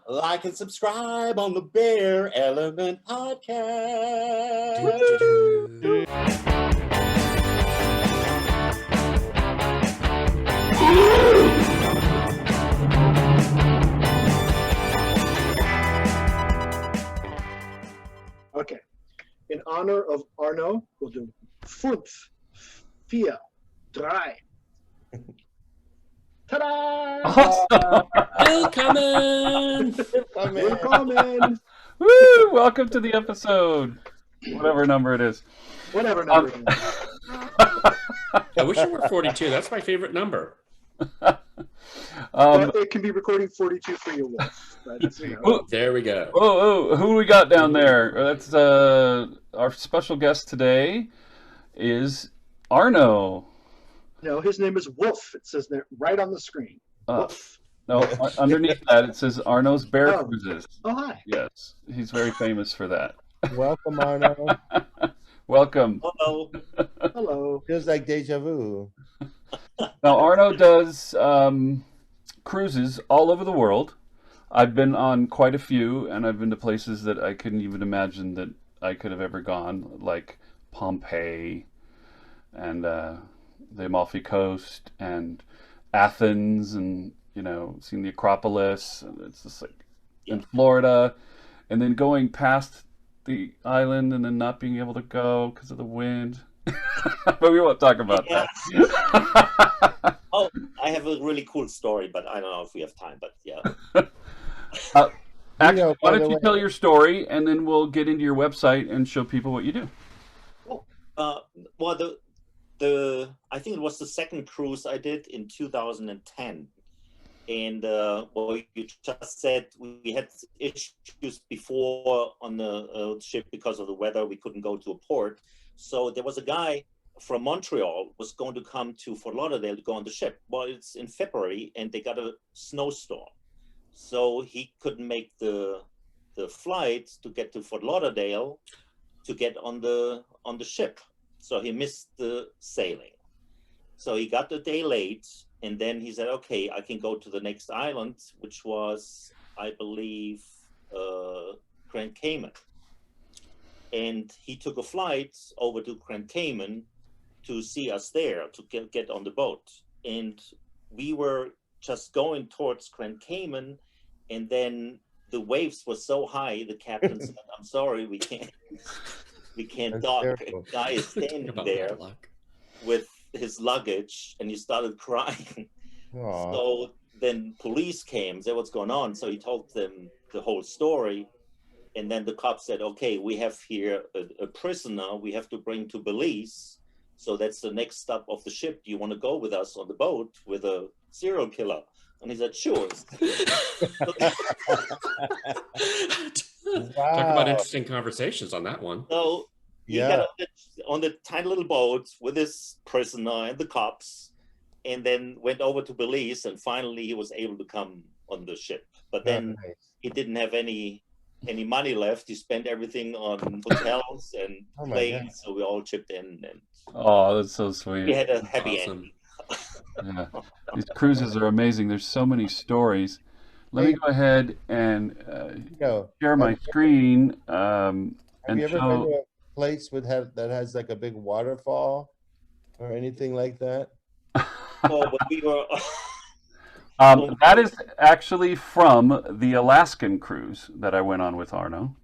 Like and subscribe on the Bear Element Podcast. Okay. In honor of Arno, we'll do 5, 4, 3. Ta-da! Awesome. Willkommen! Willkommen! Woo! Welcome to the episode. Whatever number it is. Whatever number it is. I wish it were 42. That's my favorite number. But it can be recording 42 for you, Wulf. That's, There we go. Who we got down there? That's our special guest today is Arno. No, his name is Wulf. It says there right on the screen. Wulf. No, underneath that it says Arno's Bear Oh. Cruises. Oh, hi. Yes, he's very famous for that. Welcome, Arno. Welcome. Hello. Hello. Feels like deja vu. Now Arno does cruises all over the world. I've been on quite a few, and I've been to places that I couldn't even imagine that I could have ever gone, like Pompeii and the Amalfi Coast and Athens, and seen the Acropolis. It's just like in Florida, and then going past the island and then not being able to go because of the wind. But we won't talk about that. Oh, I have a really cool story, but I don't know if we have time. But yeah. Actually, why don't you tell your story, and then we'll get into your website and show people what you do. Well, I think it was the second cruise I did in 2010, and well, you just said we had issues before on the ship because of the weather. We couldn't go to a port, so there was a guy from Montreal was going to come to Fort Lauderdale to go on the ship. Well, it's in February, and they got a snowstorm, so he couldn't make the flight to get to Fort Lauderdale to get on the ship. So he missed the sailing. So he got a day late, and then he said, okay, I can go to the next island, which was, I believe, Grand Cayman. And he took a flight over to Grand Cayman to see us there, to get on the boat. And we were just going towards Grand Cayman, and then the waves were so high, the captain said, I'm sorry, we can't dock. A guy is standing there with his luggage, and he started crying. Aww. So then police came, said what's going on. So he told them the whole story. And then the cop said, okay, we have here a prisoner we have to bring to Belize. So that's the next stop of the ship. Do you want to go with us on the boat with a serial killer? And he said, sure. Talk about interesting conversations on that one. So he got on the tiny little boat with his prisoner and the cops, and then went over to Belize, and finally he was able to come on the ship. But then he didn't have any money left. He spent everything on hotels and planes, so we all chipped in. And oh, that's so sweet. We had a happy ending. Yeah. These cruises are amazing. There's so many stories. Let me go ahead and share my screen. Have you ever been to a place that has like a big waterfall or anything like that? Oh, but we were. That is actually from the Alaskan cruise that I went on with Arno.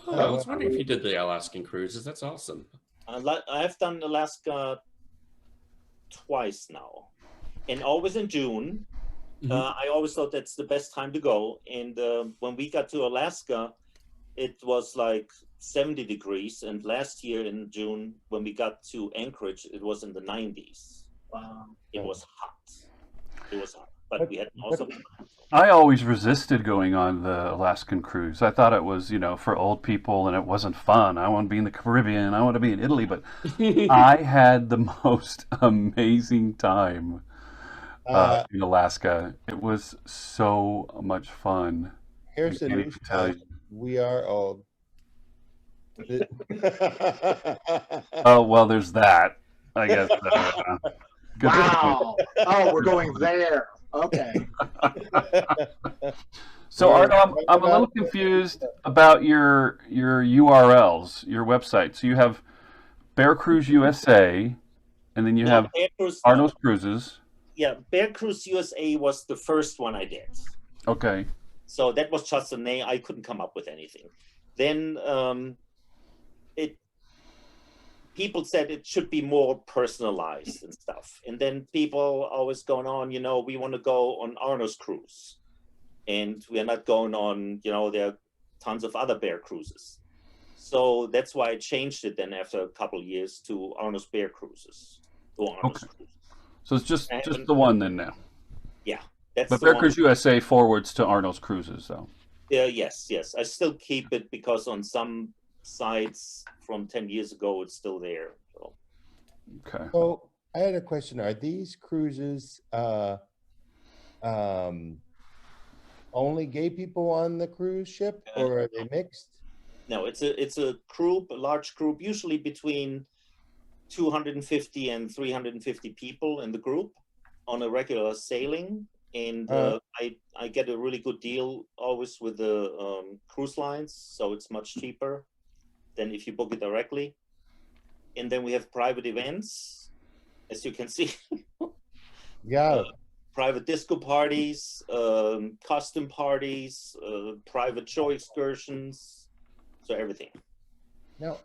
Oh, I was wondering if you did the Alaskan cruises. That's awesome. I've done Alaska twice now, and always in June. I always thought that's the best time to go. And when we got to Alaska, it was like 70 degrees. And last year in June, when we got to Anchorage, it was in the 90s. It was hot. It was hot. But we had also. I always resisted going on the Alaskan cruise. I thought it was, for old people, and it wasn't fun. I want to be in the Caribbean. I want to be in Italy. But I had the most amazing time in Alaska. It was so much fun. Here's the news. We are old. Oh, well, there's that, I guess. Wow. Oh, we're going there. Okay. So Arno, I'm a little confused about your URLs, your website. So you have Bear Cruise USA, and then you have Bear Cruise, Arno's Cruises. Yeah, Bear Cruise USA was the first one I did. Okay. So that was just a name. I couldn't come up with anything. Then people said it should be more personalized and stuff. And then people always going on, we want to go on Arno's Cruise. And we are not going on, there are tons of other bear cruises. So that's why I changed it then after a couple of years to Arno's Bear Cruises. Arno's Cruises. So it's just the one then now. Yeah. That's but Bear Cruise USA forwards to Arno's Cruises, though. Yes. I still keep it because on some sites from 10 years ago, it's still there. So. Okay. So I had a question. Are these cruises only gay people on the cruise ship, or are they mixed? No, it's a group, a large group, usually between 250 and 350 people in the group on a regular sailing. And I get a really good deal always with the cruise lines, so it's much cheaper than if you book it directly. And then we have private events, as you can see. Yeah. Private disco parties, costume parties, private show excursions, so everything. Now,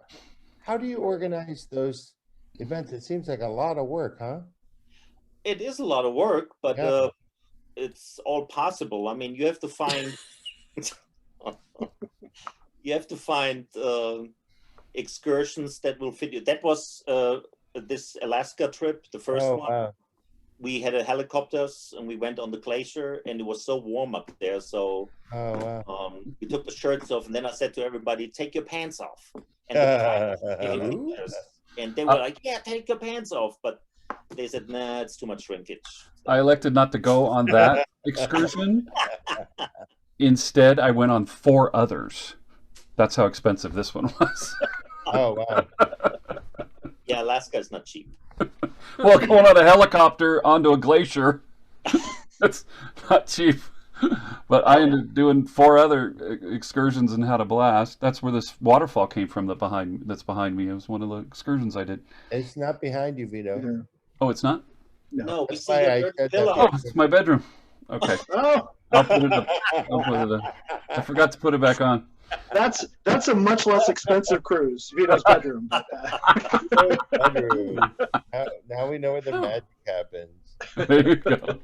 how do you organize those events? It seems like a lot of work, huh? It is a lot of work, but it's all possible. I mean, you have to find excursions that will fit you. That was this Alaska trip, the first one. Wow. We had a helicopters and we went on the glacier, and it was so warm up there. So we took the shirts off, and then I said to everybody, "Take your pants off." And, and they were like, "Yeah, take your pants off," but they said, "Nah, it's too much shrinkage." I elected not to go on that excursion. Instead, I went on 4 others. That's how expensive this one was. Oh, wow. Yeah, Alaska is not cheap. Well, going on a helicopter onto a glacier, it's not cheap. But I ended up doing 4 other excursions and had a blast. That's where this waterfall came from that's behind me. It was one of the excursions I did. It's not behind you, Vito. Yeah. Oh, it's not? No, we That's see why I your said pillow. Oh, it's my bedroom. Okay. Oh, I'll put it up. I forgot to put it back on. that's a much less expensive cruise. Vito's bedroom. Bedroom. Now we know where the magic happens. There you go.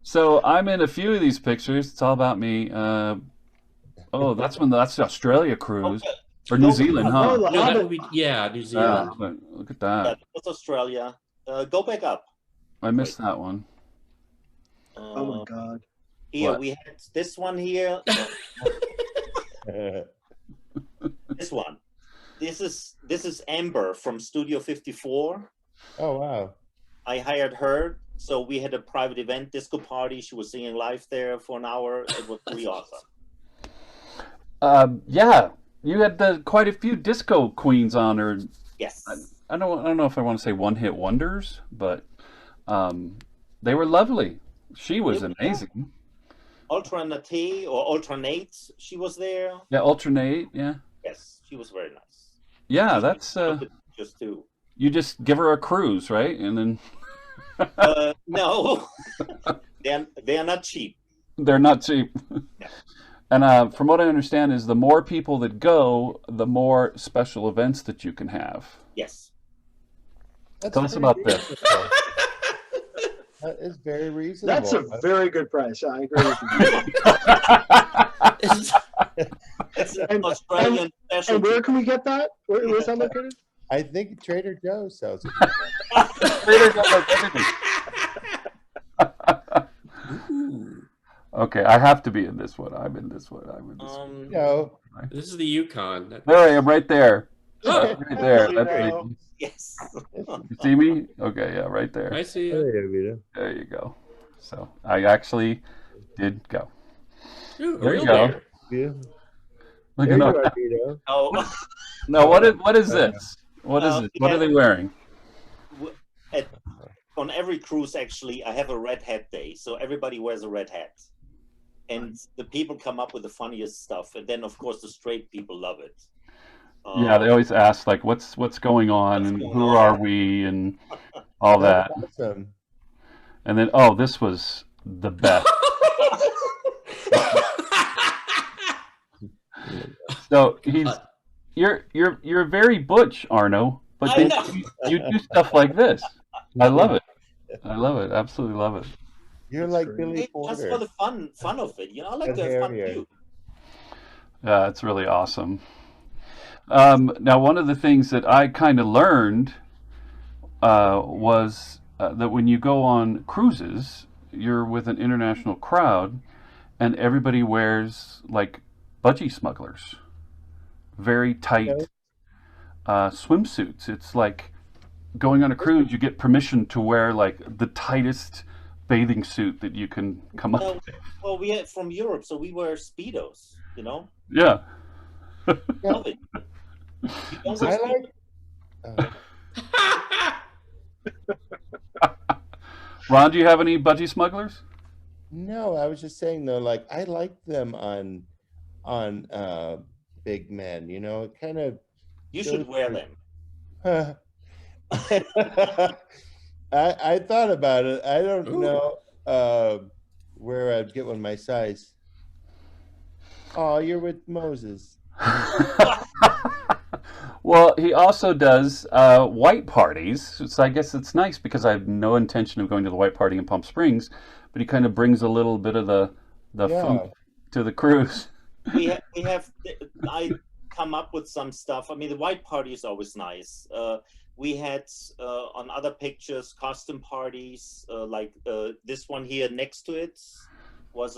So I'm in a few of these pictures. It's all about me. That's the Australia cruise. Or New Zealand, huh? Oh, No, that would be, New Zealand. Look at that. That was Australia. Go back up. I missed that one. Oh my God. Here What? we had this one here. This one. This is Amber from Studio 54. Oh, wow. I hired her, so we had a private event, disco party. She was singing live there for an hour. It was really awesome. Yeah, you had quite a few disco queens on her. Yes. I don't know if I want to say one-hit wonders, but they were lovely. She was amazing. Alternate, she was there. Yeah, Alternate, yeah. Yes, she was very nice. Yeah, that's just two. you just give her a cruise, right? And then No, they are not cheap. they're not cheap. Yeah. And from what I understand is the more people that go, the more special events that you can have. Yes. Tell us about this. That is very reasonable. That's a very good price. I agree with you. It's an Australian special. And where can we get that? Where's that located? I think Trader Joe's sells it. Okay, I have to be in this one. I'm in this one. I'm in this one. No. This is the Yukon. There I am, right there. Oh. Right there. There That's you me. go. Yes. You see me? Okay, yeah, right there. I see There it. you go, Vito. There you go. So I actually did go. Ooh, There you real go. bear. Vito. Look There at you that. are, Vito. Oh, No, what is this? What is it? What are they wearing? on every cruise, actually, I have a red hat day, so everybody wears a red hat, and the people come up with the funniest stuff, and then of course the straight people love it. Yeah, they always ask like, "What's going on, and who are we, and all that." That's awesome. And then, oh, this was the best. So you're very butch, Arno, but I then know. you do stuff like this. I love it. I love it. Absolutely love it. You're That's like great. Billy Just Porter. for the fun of it, I like That the fun hair too. Yeah, it's really awesome. Now, one of the things that I kind of learned was that when you go on cruises, you're with an international crowd, and everybody wears like budgie smugglers, very tight Okay. swimsuits. It's like going on a cruise, you get permission to wear like the tightest bathing suit that you can come up with. Well, we are from Europe, so we wear speedos. Yeah. Love it. You don't wear I Speedos? like. Ron, do you have any budgie smugglers? No, I was just saying though, like I like them on big men. It kind of. You should wear them. I thought about it. I don't Ooh. know where I'd get one my size. Oh, you're with Moses. Well, he also does white parties. So I guess it's nice because I have no intention of going to the white party in Palm Springs, but he kind of brings a little bit of the Yeah. funk to the cruise. We have. I come up with some stuff. I mean, the white party is always nice. We had on other pictures costume parties, like this one here next to it was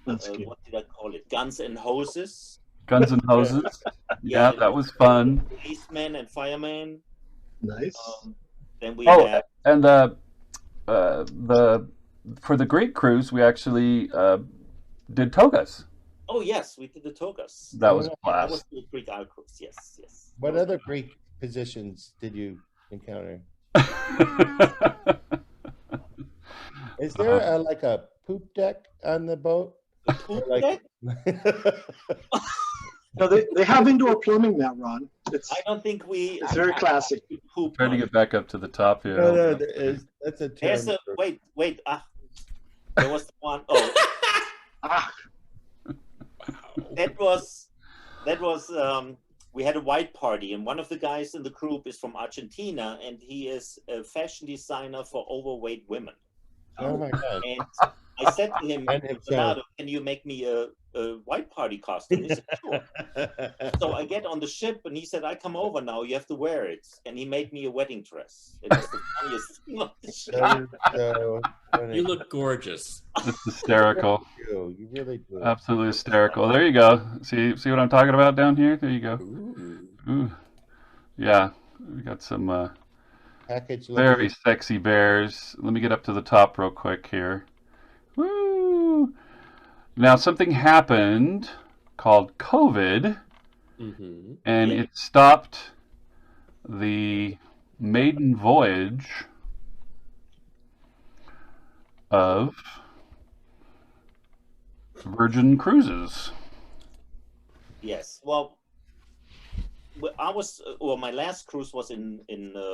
That's cute. what did I call it? Guns and Hoses. Guns and Hoses. Yeah, that was fun. Policemen and firemen. Nice. Then we Oh, have. and for the Greek cruise, we actually did togas. Oh yes, we did the togas. That was a That blast. was the Greek Isle cruise. Yes. What other Greek positions did you encounter? Is there like a poop deck on the boat? The poop Like- deck? No, they have indoor plumbing now, Ron. It's I don't think we. very classic. Poop Trying to get back up to the top here. No, that's a There's term. a wait. There was the one. Oh, Ah, that was. We had a white party, and one of the guys in the group is from Argentina, and he is a fashion designer for overweight women. Oh my god. And I said to him, And himself. Bernardo, can you make me a white party costume? He said, sure. So I get on the ship, and he said, I come over now, you have to wear it. And he made me a wedding dress. It was the funniest thing on the ship. That is so funny. You look gorgeous. It's hysterical. You really do. Absolutely hysterical. There you go. See what I'm talking about down here? There you go. Ooh. Ooh. Yeah, we got some Package very sexy bears. Let me get up to the top real quick here. Woo! Now, something happened called COVID, Mm-hmm. and it stopped the maiden voyage of Virgin Cruises. Yes. Well, my last cruise was in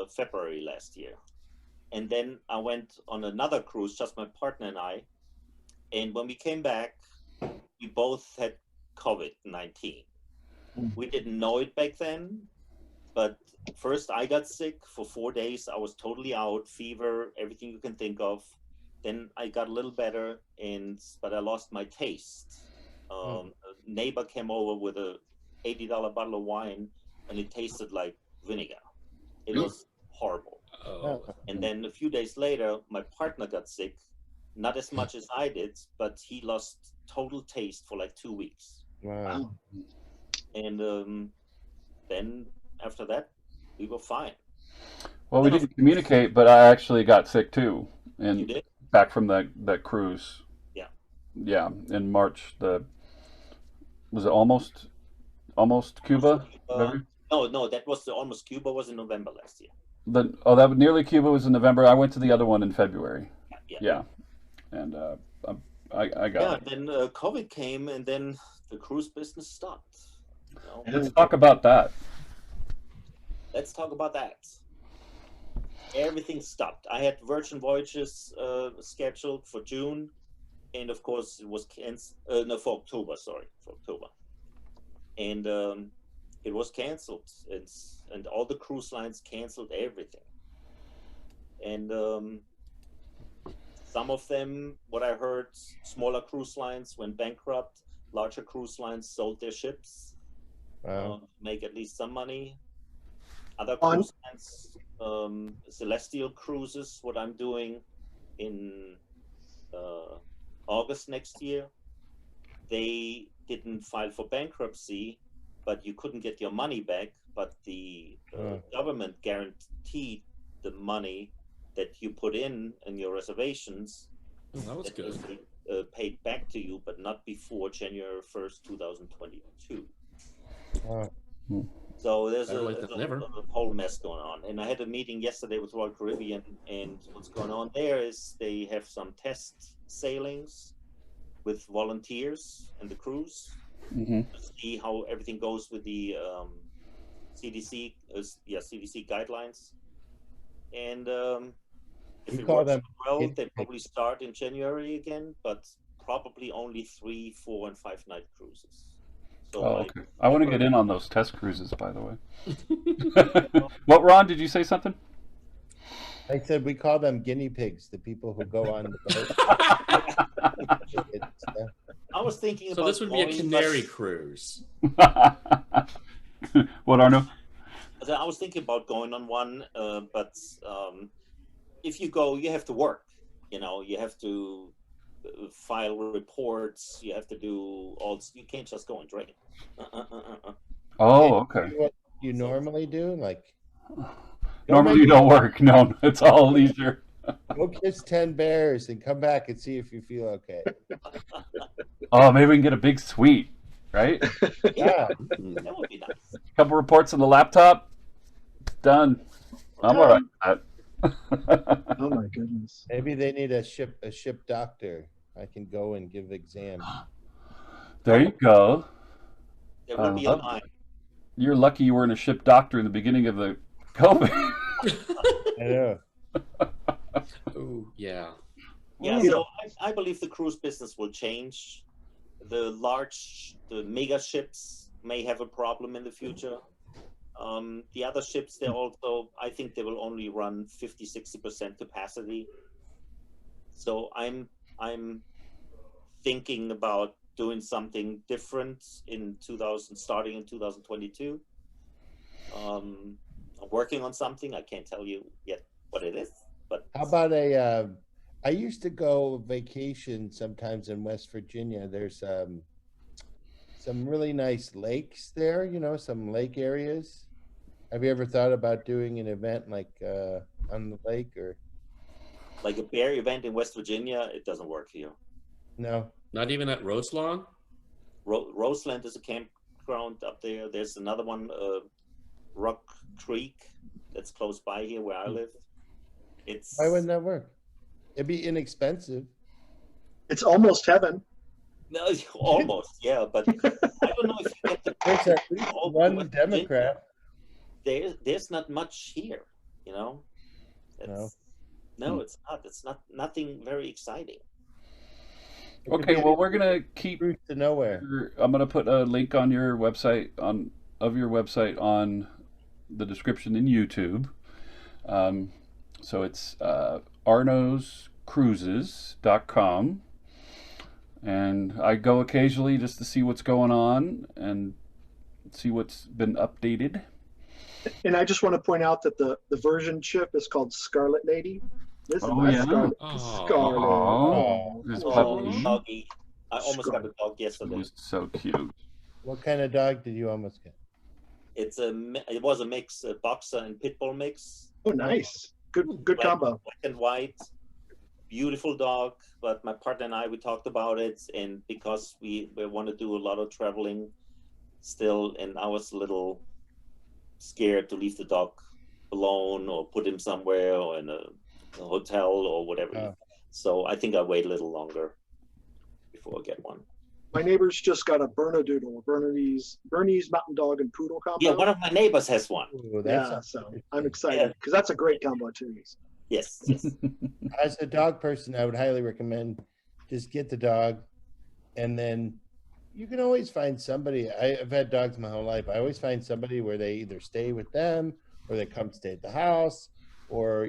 February last year. And then I went on another cruise, just my partner and I. And when we came back, we both had COVID-19. We didn't know it back then, but first I got sick for 4 days. I was totally out, fever, everything you can think of. Then I got a little better, but I lost my taste. A neighbor came over with a $80 bottle of wine, and it tasted like vinegar. It was horrible. Oh. And then a few days later, my partner got sick, not as much as I did, but he lost total taste for like 2 weeks. Wow. And then after that, we were fine. Well, we didn't communicate, but I actually got sick too, You and did? back from that cruise. Yeah. Yeah, in March. Was it almost Cuba? February? No, that was the Almost Cuba was in November last year. that nearly Cuba was in November. I went to the other one in February. Yeah. And I got it. Then COVID came, and then the cruise business stopped. You know? Let's talk about that. Let's talk about that. Everything stopped. I had Virgin Voyages scheduled for June, and of course it was canceled. No, for October. Sorry, for October. And it was canceled. And all the cruise lines canceled everything. And some of them, what I heard, smaller cruise lines went bankrupt. Larger cruise lines sold their ships, make at least some money. Other cruise lines, Celestial Cruises, what I'm doing in August next year, they didn't file for bankruptcy, but you couldn't get your money back. But the government guaranteed the money that you put in your reservations. That was good. Paid back to you, but not before January 1st, 2022. So there's a whole mess going on. And I had a meeting yesterday with Royal Caribbean, and what's going on there is they have some test sailings with volunteers and the cruise to see how everything goes with the CDC guidelines. And if it works well, they probably start in January again, but probably only 3, 4, and 5 night cruises. So okay. I want to get in on those test cruises, by the way. What, Ron? Did you say something? I said we call them guinea pigs, the people who go on the boat. I was thinking so about this would be a canary cruise. What, Arno? I was thinking about going on one, but if you go, you have to work. You know, you have to file reports. You have to do all. You can't just go and drink. Oh, okay. What you normally do, like normally you don't work. No, it's all leisure. Go kiss 10 bears and come back and see if you feel okay. Oh, maybe we can get a big suite, right? Yeah, that would be nice. A couple reports on the laptop. Done. I'm all right with that. Oh my goodness. maybe they need a ship doctor. I can go and give exams. There you go. There will be a line. You're lucky you weren't a ship doctor in the beginning of the COVID. I know. Oh, yeah. Yeah, so I believe the cruise business will change. The mega ships may have a problem in the future. The other ships, I think they will only run 50-60% capacity. So I'm thinking about doing something different starting in 2022. I'm working on something. I can't tell you yet what it is, but How about I used to go vacation sometimes in West Virginia. There's some really nice lakes there, some lake areas. Have you ever thought about doing an event like on the lake or? Like a bear event in West Virginia, it doesn't work here. No. Not even at Roselawn? Roseland is a campground up there. There's another one, Rock Creek, that's close by here where I live. Why wouldn't that work? It'd be inexpensive. It's almost heaven. No, almost, yeah. But I don't know if you get the There's at least one Democrat. There's not much here, No, it's not. It's nothing very exciting. Okay, well, we're gonna keep route to nowhere. I'm gonna put a link on your website on the description in YouTube. So it's arnoscruises.com, and I go occasionally just to see what's going on and see what's been updated. And I just want to point out that the version ship is called Scarlet Lady. This is yeah. Scarlet. Oh, this puppy. Doggy. I almost got a dog yesterday. It was so cute. What kind of dog did you almost get? It was a mix, a boxer and pit bull mix. Oh, nice. Good combo. Black and white, beautiful dog. But my partner and I, we talked about it, and because we want to do a lot of traveling still, and I was a little scared to leave the dog alone or put him somewhere or in a hotel or whatever. Oh. So I think I wait a little longer before I get one. My neighbor's just got a Bernedoodle, Bernese Mountain Dog and Poodle combo. Yeah, one of my neighbors has one. Ooh, Yeah, so I'm excited because that's a great combo too. Yes, yes. As a dog person, I would highly recommend just get the dog, and then you can always find somebody. I've had dogs my whole life. I always find somebody where they either stay with them or they come stay at the house, or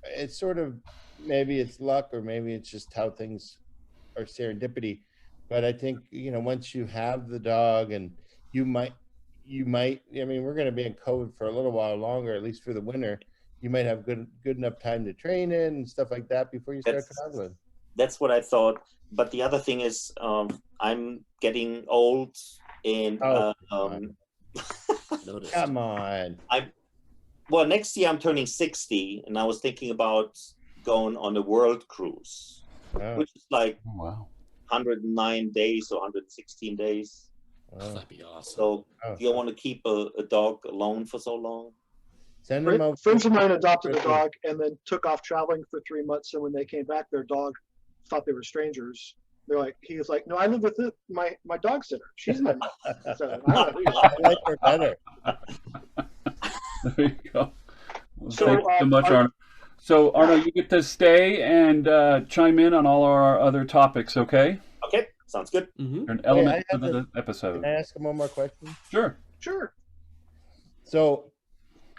it's sort of, maybe it's luck or maybe it's just how things are, serendipity. But I think once you have the dog, and you might. I mean, we're going to be in COVID for a little while longer, at least for the winter. You might have good enough time to train it and stuff like that before you start traveling. That's what I thought. But the other thing is, I'm getting old, and Come on. Well, next year I'm turning 60, and I was thinking about going on a world cruise, which is like 109 days or 116 days. That'd be awesome. So do you want to keep a dog alone for so long? Send them over. Friends of mine adopted a dog and then took off traveling for 3 months. And when they came back, their dog thought they were strangers. He was like, no, I live with my dog sitter. She's my mom. So I like her better. There you go. Well, So, thank you so much, Arno. So, Arno, you get to stay and chime in on all our other topics, okay? Okay, sounds good. Mm-hmm. You're an element I of have the episode. Can I ask him one more question? Sure. Sure. So,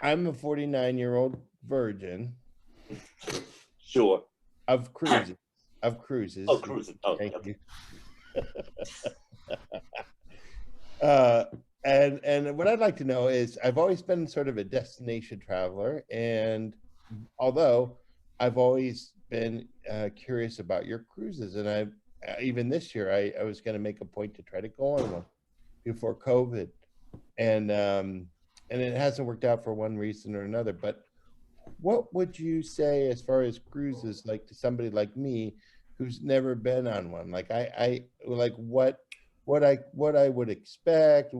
I'm a 49-year-old virgin Sure. of cruises. Of cruises. Oh, cruising. Oh, Thank okay. you. And what I'd like to know is, I've always been sort of a destination traveler, and although I've always been curious about your cruises, and even this year I was going to make a point to try to go on one before COVID, and it hasn't worked out for one reason or another. But what would you say as far as cruises, like to somebody like me who's never been on one? Like I like what I would expect,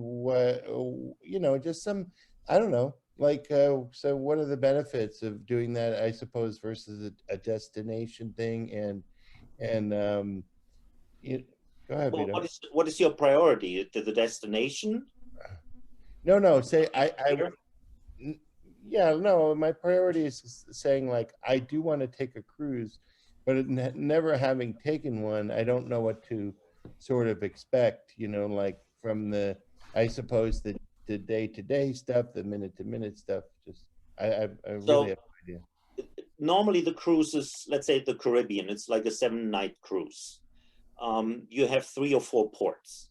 just some, I don't know, like so what are the benefits of doing that, I suppose, versus a destination thing? And go ahead, Well, Vito. what is your priority? The destination? No, say no, my priority is saying, like, I do want to take a cruise, but never having taken one, I don't know what to sort of expect, like from I suppose the day-to-day stuff, the minute-to-minute stuff. Just I really have no idea. Normally the cruises, let's say the Caribbean, it's like a 7-night cruise. You have 3 or 4 ports.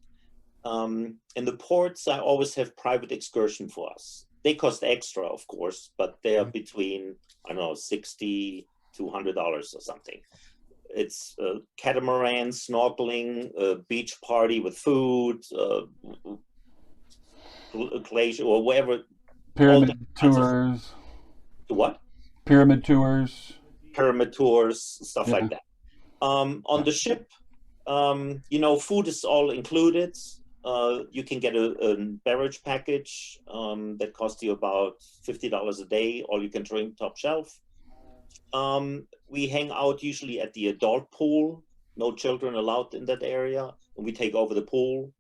And the ports, I always have private excursion for us. They cost extra, of course, but they are between, I don't know, $60 to $100 or something. It's catamaran, snorkeling, beach party with food, glacier, or whatever. Pyramid tours. What? Pyramid tours. Pyramid tours, stuff like that. On the ship, food is all included. You can get a beverage package that costs you about $50 a day, all you can drink, top shelf. We hang out usually at the adult pool, no children allowed in that area, and we take over the pool,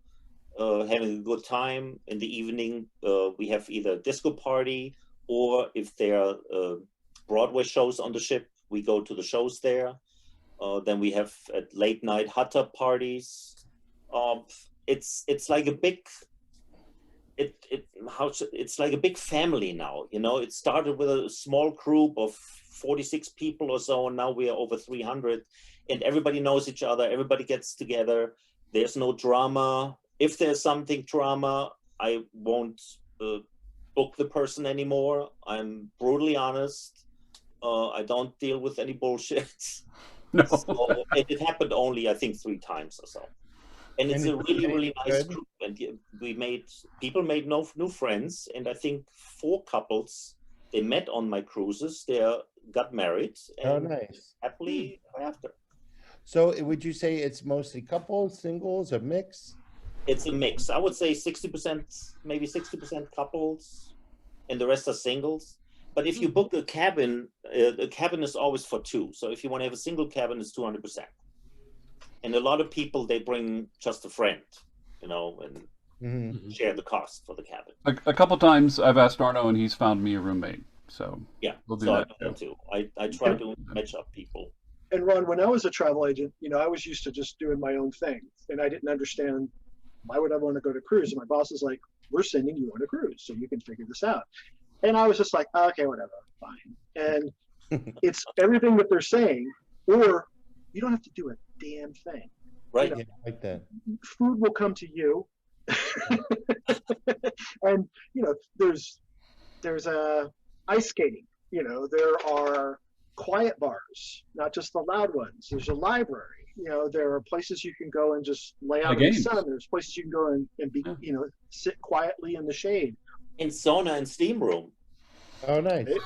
having a good time. In the evening, we have either a disco party, or if there are Broadway shows on the ship, we go to the shows there. Then we have at late night hot tub parties. It's like a big it's like a big family now. It started with a small group of 46 people or so, and now we are over 300, and everybody knows each other. Everybody gets together. There's no drama. If there's something drama, I won't book the person anymore. I'm brutally honest. I don't deal with any bullshit. No. So, it happened only, I think, 3 times or so. And it's a really, really nice group. And people made new friends. And I think 4 couples, they met on my cruises. They got married. And nice. Happily ever after. So would you say it's mostly couples, singles, a mix? It's a mix. I would say 60%, maybe 60% couples, and the rest are singles. But if you book a cabin, the cabin is always for two. So if you want to have a single cabin, it's 200%. And a lot of people, they bring just a friend, you know, and share the cost for the cabin. A couple times I've asked Arno, and he's found me a roommate. So yeah, we'll do so that I do too. I try to match up people. And Ron, when I was a travel agent, you know, I was used to just doing my own thing, and I didn't understand why would I want to go to cruise. And my boss is like, "We're sending you on a cruise, so you can figure this out." And I was just like, "Okay, whatever, fine." And it's everything that they're saying, or you don't have to do a damn thing. Right. You know, Yeah, like that. food will come to you. And you know, there's ice skating. You know, there are quiet bars, not just the loud ones. There's a library. You know, there are places you can go and just lay out in the sun. There's places you can go and be, you know, sit quietly in the shade. In sauna and steam room. Oh, nice. You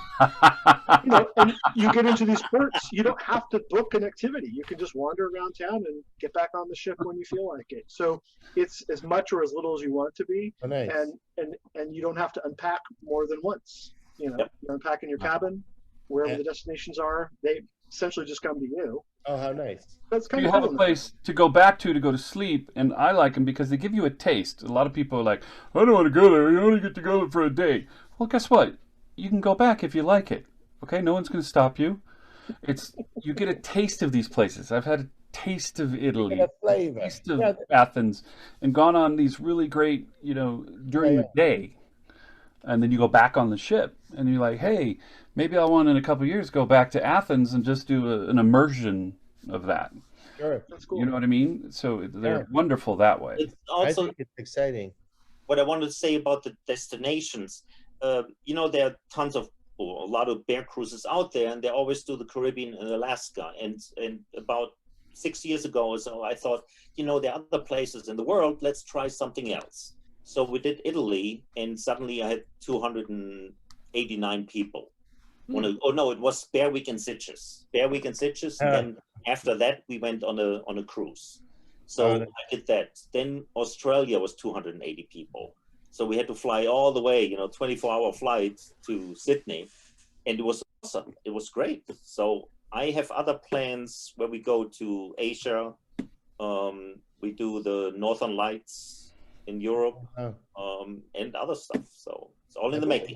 know, and you get into these ports, you don't have to book an activity. You can just wander around town and get back on the ship when you feel like it. So it's as much or as little as you want it to be. Oh, nice. And you don't have to unpack more than once. You know, Yep. you're unpacking your cabin, wherever the destinations are, they essentially just come to you. Oh, how nice. That's kind You of have cool. a place to go back to go to sleep, and I like them because they give you a taste. A lot of people are like, I don't want to go there. You only get to go there for a day. Well, guess what? You can go back if you like it. Okay, no one's going to stop you. You get a taste of these places. I've had a taste of Italy, Get a flavor. taste of Athens, and gone on these really great, you know, during the day. And then you go back on the ship, and you're like, hey, maybe I want in a couple of years go back to Athens and just do an immersion of that. Sure. That's cool. You know what I mean? So they're wonderful that way. It's I also think it's exciting. what I wanted to say about the destinations. You know, there are tons of, or a lot of bear cruises out there, and they always do the Caribbean and Alaska. And about 6 years ago or so, I thought, you know, there are other places in the world. Let's try something else. So we did Italy, and suddenly I had 289 people. Oh no, it was Bear Week in Sitges. Bear Week in Sitges, and then after that we went on a cruise. So I did that. Then Australia was 280 people. So we had to fly all the way, you know, 24-hour flight to Sydney, and it was awesome. It was great. So I have other plans where we go to Asia. We do the Northern Lights in Europe, and other stuff. So it's all in the making.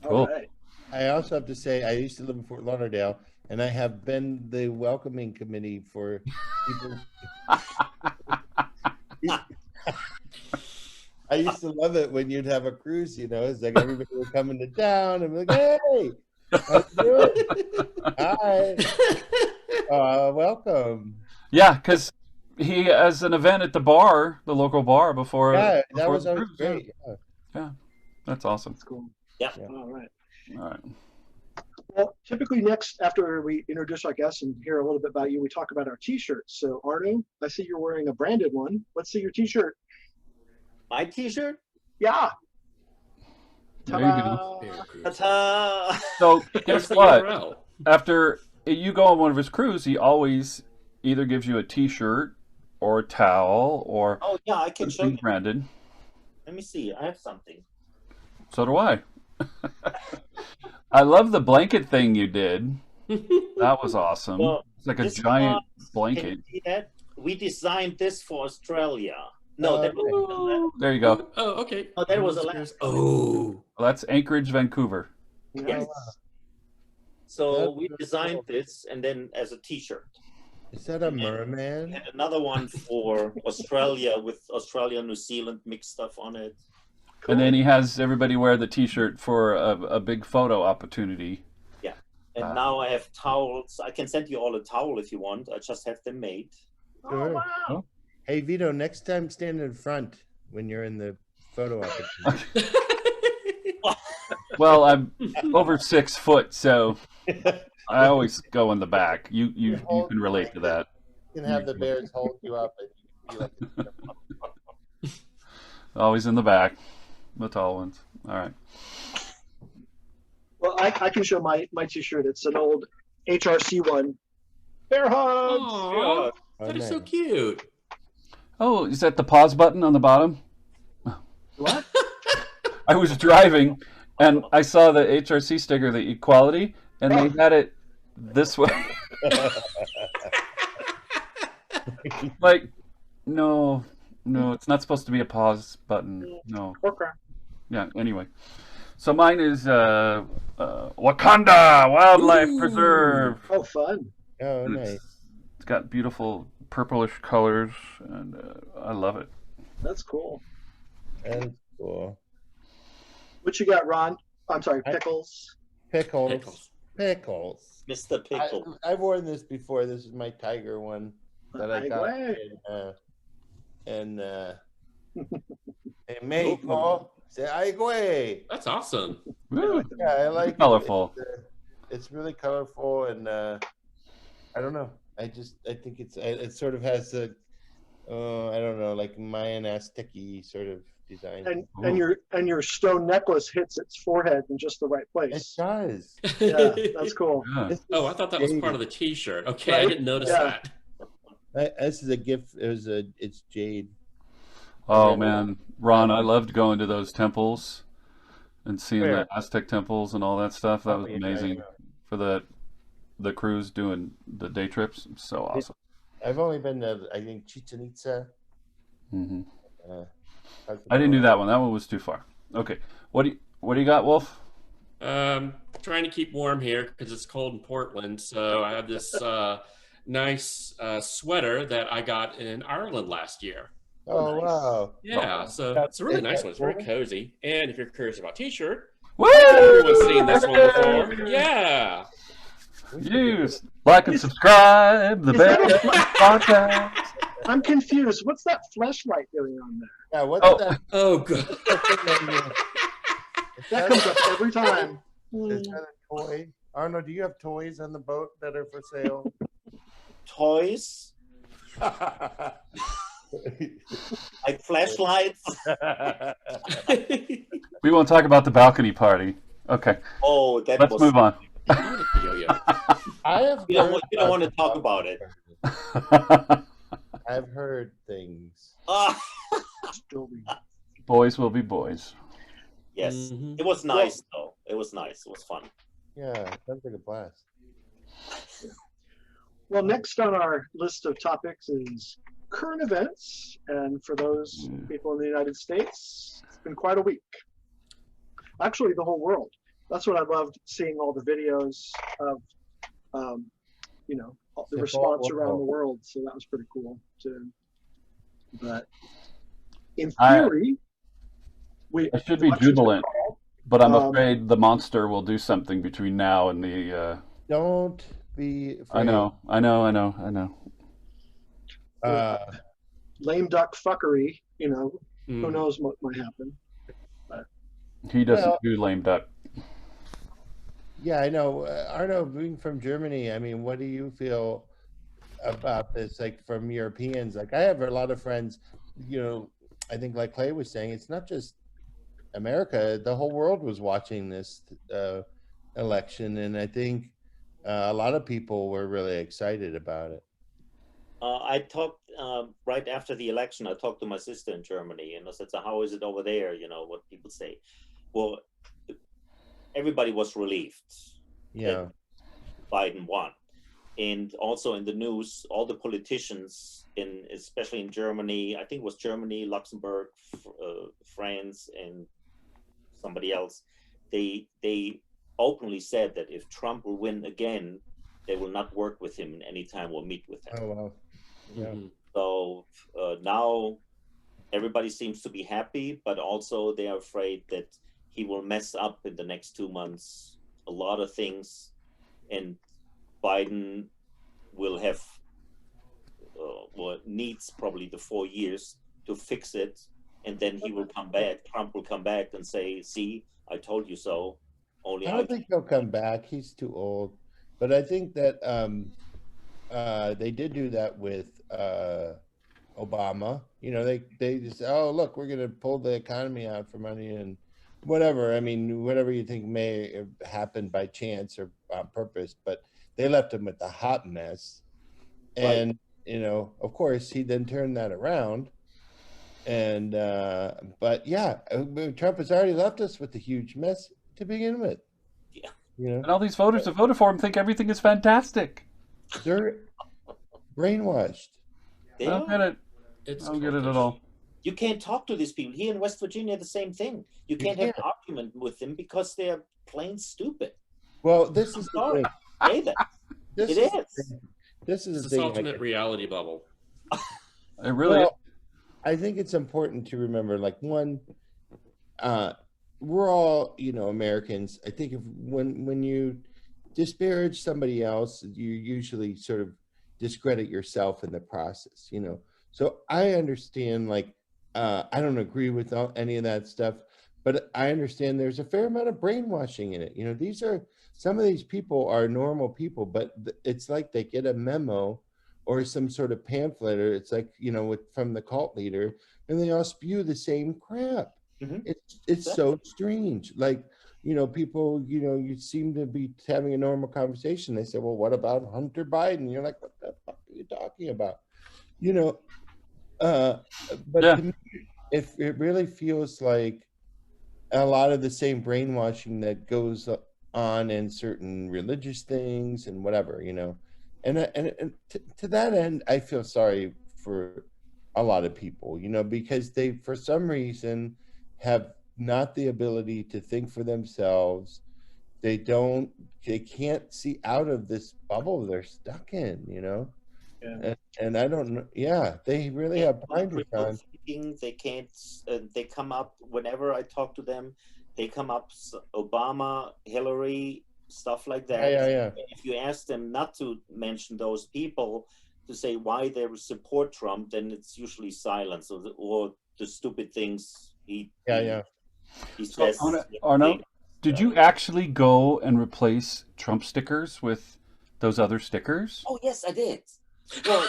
Cool. All right. I also have to say, I used to live in Fort Lauderdale, and I have been the welcoming committee for people. I used to love it when you'd have a cruise, you know, it's like everybody was coming to town and be like, hey, how's it doing? Hi. Welcome. Yeah, because he has an event at the bar, the local bar, before. Yeah, that before was the always cruise. great. Yeah, that's awesome. That's cool. Yeah. All right. All right. Well, typically next, after we introduce our guests and hear a little bit about you, we talk about our T-shirts. So Arno, I see you're wearing a branded one. Let's see your T-shirt. My T-shirt? Yeah. There you go. Ta-ta! So guess What's the what? URL? After you go on one of his cruises, he always either gives you a T-shirt or a towel or Oh yeah, I can show something you. branded. Let me see. I have something. So do I. I love the blanket thing you did. That was awesome. Well, It's like a this giant Can blanket. you see that? We designed this for Australia. No, that was There you go. Oh, okay. Oh, that was Alaska. Oh. Well, that's Anchorage, Vancouver. Yes. Oh, So That's we really designed cool. this, and then as a T-shirt. Is that a We merman? had another one for Australia with Australia, New Zealand mixed stuff on it. And then he has everybody wear the T-shirt for a big photo opportunity. And now I have towels. I can send you all a towel if you want. I just have them made. Sure. Oh, wow. Hey, Vito, next time stand in front when you're in the photo opportunity. Well, I'm over 6 foot, so I always go in the back. You can relate to that. You can have the bears hold you up and you can be like, Always in the back, the tall ones. All right. Well, I can show my T-shirt. It's an old HRC one. Bear hugs. Aw, oh, that is so nice. cute. Oh, is that the pause button on the bottom? What? I was driving, And I saw the HRC sticker, the equality, and they had it this way. Like, no, it's not supposed to be a pause button. No. Okay. Yeah, anyway. So mine is Wakanda Wildlife Ooh. Preserve. Oh, fun. Oh, And nice. It's got beautiful purplish colors, and I love it. That's cool. That's cool. What you got, Ron? I'm sorry, I- Pickles. Pickles. Mr. Pickle. I've worn this before. This is my tiger one that I got in Mexico. Say, ay, güey. That's awesome. Woo. Yeah, I like it. Colorful. It's really colorful, and I don't know. I think it sort of has a, I don't know, like Mayan Aztec-y sort of design. And your stone necklace hits its forehead in just the right It place. does. Yeah, that's cool. Yeah. This Oh, is I thought that was jade. part of the T-shirt. Okay, Right? I didn't notice Yeah. that. This is a gift. It's jade. Oh man, Ron, I loved going to those temples and seeing Where? the Aztec temples and all that stuff. That Oh, was yeah, amazing yeah. for the cruise doing the day trips. So awesome. I've only been to, I think, Chichen Itza. Hmm Uh, I didn't do that one. That one was too far. Okay, what do you got, Wolf? Trying to keep warm here because it's cold in Portland. So I have this nice sweater that I got in Ireland last year. Oh, Nice. wow. Yeah, so it's a really nice one. It's very cozy. And if you're curious about T-shirt, Woo! everyone's seen this one before. Yeah. Use, like, and subscribe. The Is that best a- podcast. I'm confused. What's that flashlight doing on there? Yeah, what's Oh. that? Oh, good. That comes up every time. Is that a toy? Arno, do you have toys on the boat that are for sale? Toys, like flashlights. We won't talk about the balcony party. Okay, Oh, that let's was. move on. Yo-yo. I have You don't, heard you don't want to about- talk about it. I've heard things. Ah, Boys will be boys. yes, Mhm. it was nice though. It was nice. It was fun. Yeah, sounds like a blast. Well, next on our list of topics is current events. And for those people in the United States, it's been quite a week. Actually, the whole world. That's what I loved, seeing all the videos of, the response around the world. So that was pretty cool too. But in theory, I should be elections are jubilant, called. but I'm Um, afraid the monster will do something between now and the. Don't be afraid. I know. Lame duck fuckery, who Mm. knows what might happen. He doesn't Well- do lame duck. Yeah, I know. Arno, being from Germany, I mean, what do you feel about this? Like from Europeans, like I have a lot of friends. I think like Clay was saying, it's not just America. The whole world was watching this election, and I think a lot of people were really excited about it. I talked right after the election. I talked to my sister in Germany, and I said, "So how is it over there?" What people say. Well, everybody was relieved Yeah, Biden won, and also in the news, all the politicians especially in Germany, I think it was Germany, Luxembourg, France, and somebody else, they openly said that if Trump will win again, they will not work with him any time or meet with him. Oh wow. Yeah. Mhm. So now everybody seems to be happy, but also they are afraid that he will mess up in the next 2 months a lot of things, and Biden will have needs probably the 4 years to fix it, and then he will come back. Trump will come back and say, "See, I told you so." Only I don't think he'll come back. He's too old. But I think that they did do that with Obama. They just, oh, look, we're going to pull the economy out for money and whatever. I mean, whatever you think may have happened by chance or on purpose, but they left him with a hot mess. And, of course, he then turned that around. And, but yeah, Trump has already left us with a huge mess. to begin with. Yeah. You know, And all these voters that voted for him think everything is fantastic. they're brainwashed. They I don't are. get it. It's I don't get it at cultish. all. You can't talk to these people. Here in West Virginia, the same thing. You can't have an argument with them because they're plain stupid. Well, this I'm is the sorry. thing. Say that. This It is the is. thing. This is It's the this thing. ultimate reality bubble. It really is. Well, I think it's important to remember, like, one, we're all, you know, Americans. I think if when you disparage somebody else, you usually sort of discredit yourself in the process, you know. So I understand, like, I don't agree with any of that stuff, but I understand there's a fair amount of brainwashing in it. You know, these are some of these people are normal people, but it's like they get a memo or some sort of pamphlet, or it's like, you know, from the cult leader, and they all spew the same crap. Mhm. It's so strange. Like, you know, people, you know, you seem to be having a normal conversation. They say, well, what about Hunter Biden? You're like, what the fuck are you talking about? You know, but Yeah. to me, it really feels like a lot of the same brainwashing that goes on in certain religious things and whatever, you know. And to that end, I feel sorry for a lot of people, you know, because they, for some reason, have not the ability to think for themselves. They can't see out of this bubble they're stuck in, you know. Yeah. And I don't know. Yeah, they really Can't have come up blinders with no on. thinking. They can't. They come up whenever I talk to them. They come up Obama, Hillary, stuff like that. Yeah. And if you ask them not to mention those people, to say why they support Trump, then it's usually silence or the stupid things he So, says. Arno, did you actually go and replace Trump stickers with those other stickers? Oh yes, I did. Well,